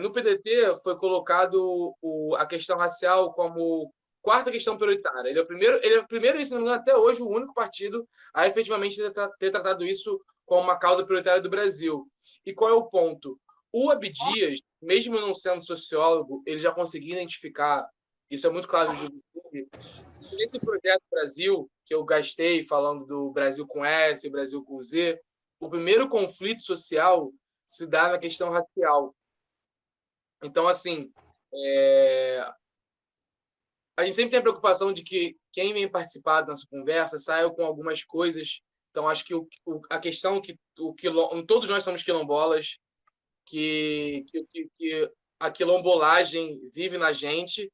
no PDT foi colocado a questão racial como quarta questão prioritária. Ele é o primeiro, se não me engano, até hoje, o único partido a efetivamente ter tratado isso como uma causa prioritária do Brasil. E qual é o ponto? O Abdias, mesmo não sendo sociólogo, ele já conseguia identificar, isso é muito claro no YouTube, nesse projeto Brasil, que eu gastei falando do Brasil com S, Brasil com Z, o primeiro conflito social se dá na questão racial. Então, assim, a gente sempre tem a preocupação de que quem vem participar da nossa conversa saia com algumas coisas. Então, acho que a questão que todos nós somos quilombolas, que a quilombolagem vive na gente.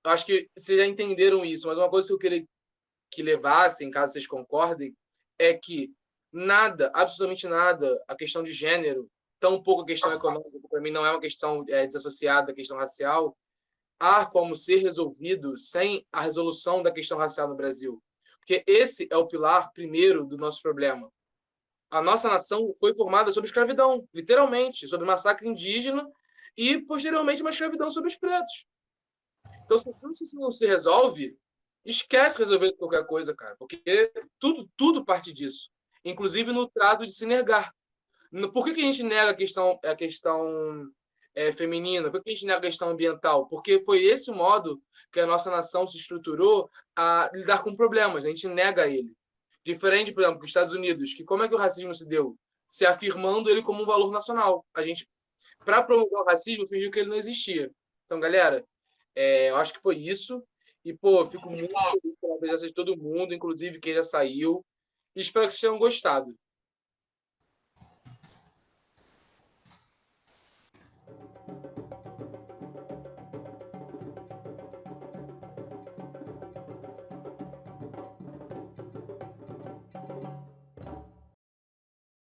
Eu acho que vocês já entenderam isso, mas uma coisa que eu queria que levassem, caso vocês concordem, é que nada, absolutamente nada, a questão de gênero, tão pouco a questão econômica, para mim não é uma questão desassociada da questão racial, há como ser resolvido sem a resolução da questão racial no Brasil. Porque esse é o pilar primeiro do nosso problema. A nossa nação foi formada sob escravidão, literalmente, sob massacre indígena e, posteriormente, uma escravidão sobre os pretos. Então, se isso não se resolve, esquece resolver qualquer coisa, cara, porque tudo parte disso, inclusive no trato de se negar. Por que a gente nega a questão feminina? Por que a gente nega a questão ambiental? Porque foi esse o modo que a nossa nação se estruturou a lidar com problemas. A gente nega ele. Diferente, por exemplo, dos Estados Unidos, que como é que o racismo se deu? Se afirmando ele como um valor nacional. A gente, para promover o racismo, fingiu que ele não existia. Então, galera, eu acho que foi isso. E, pô, fico muito feliz pela presença de todo mundo, inclusive quem já saiu. E espero que vocês tenham gostado.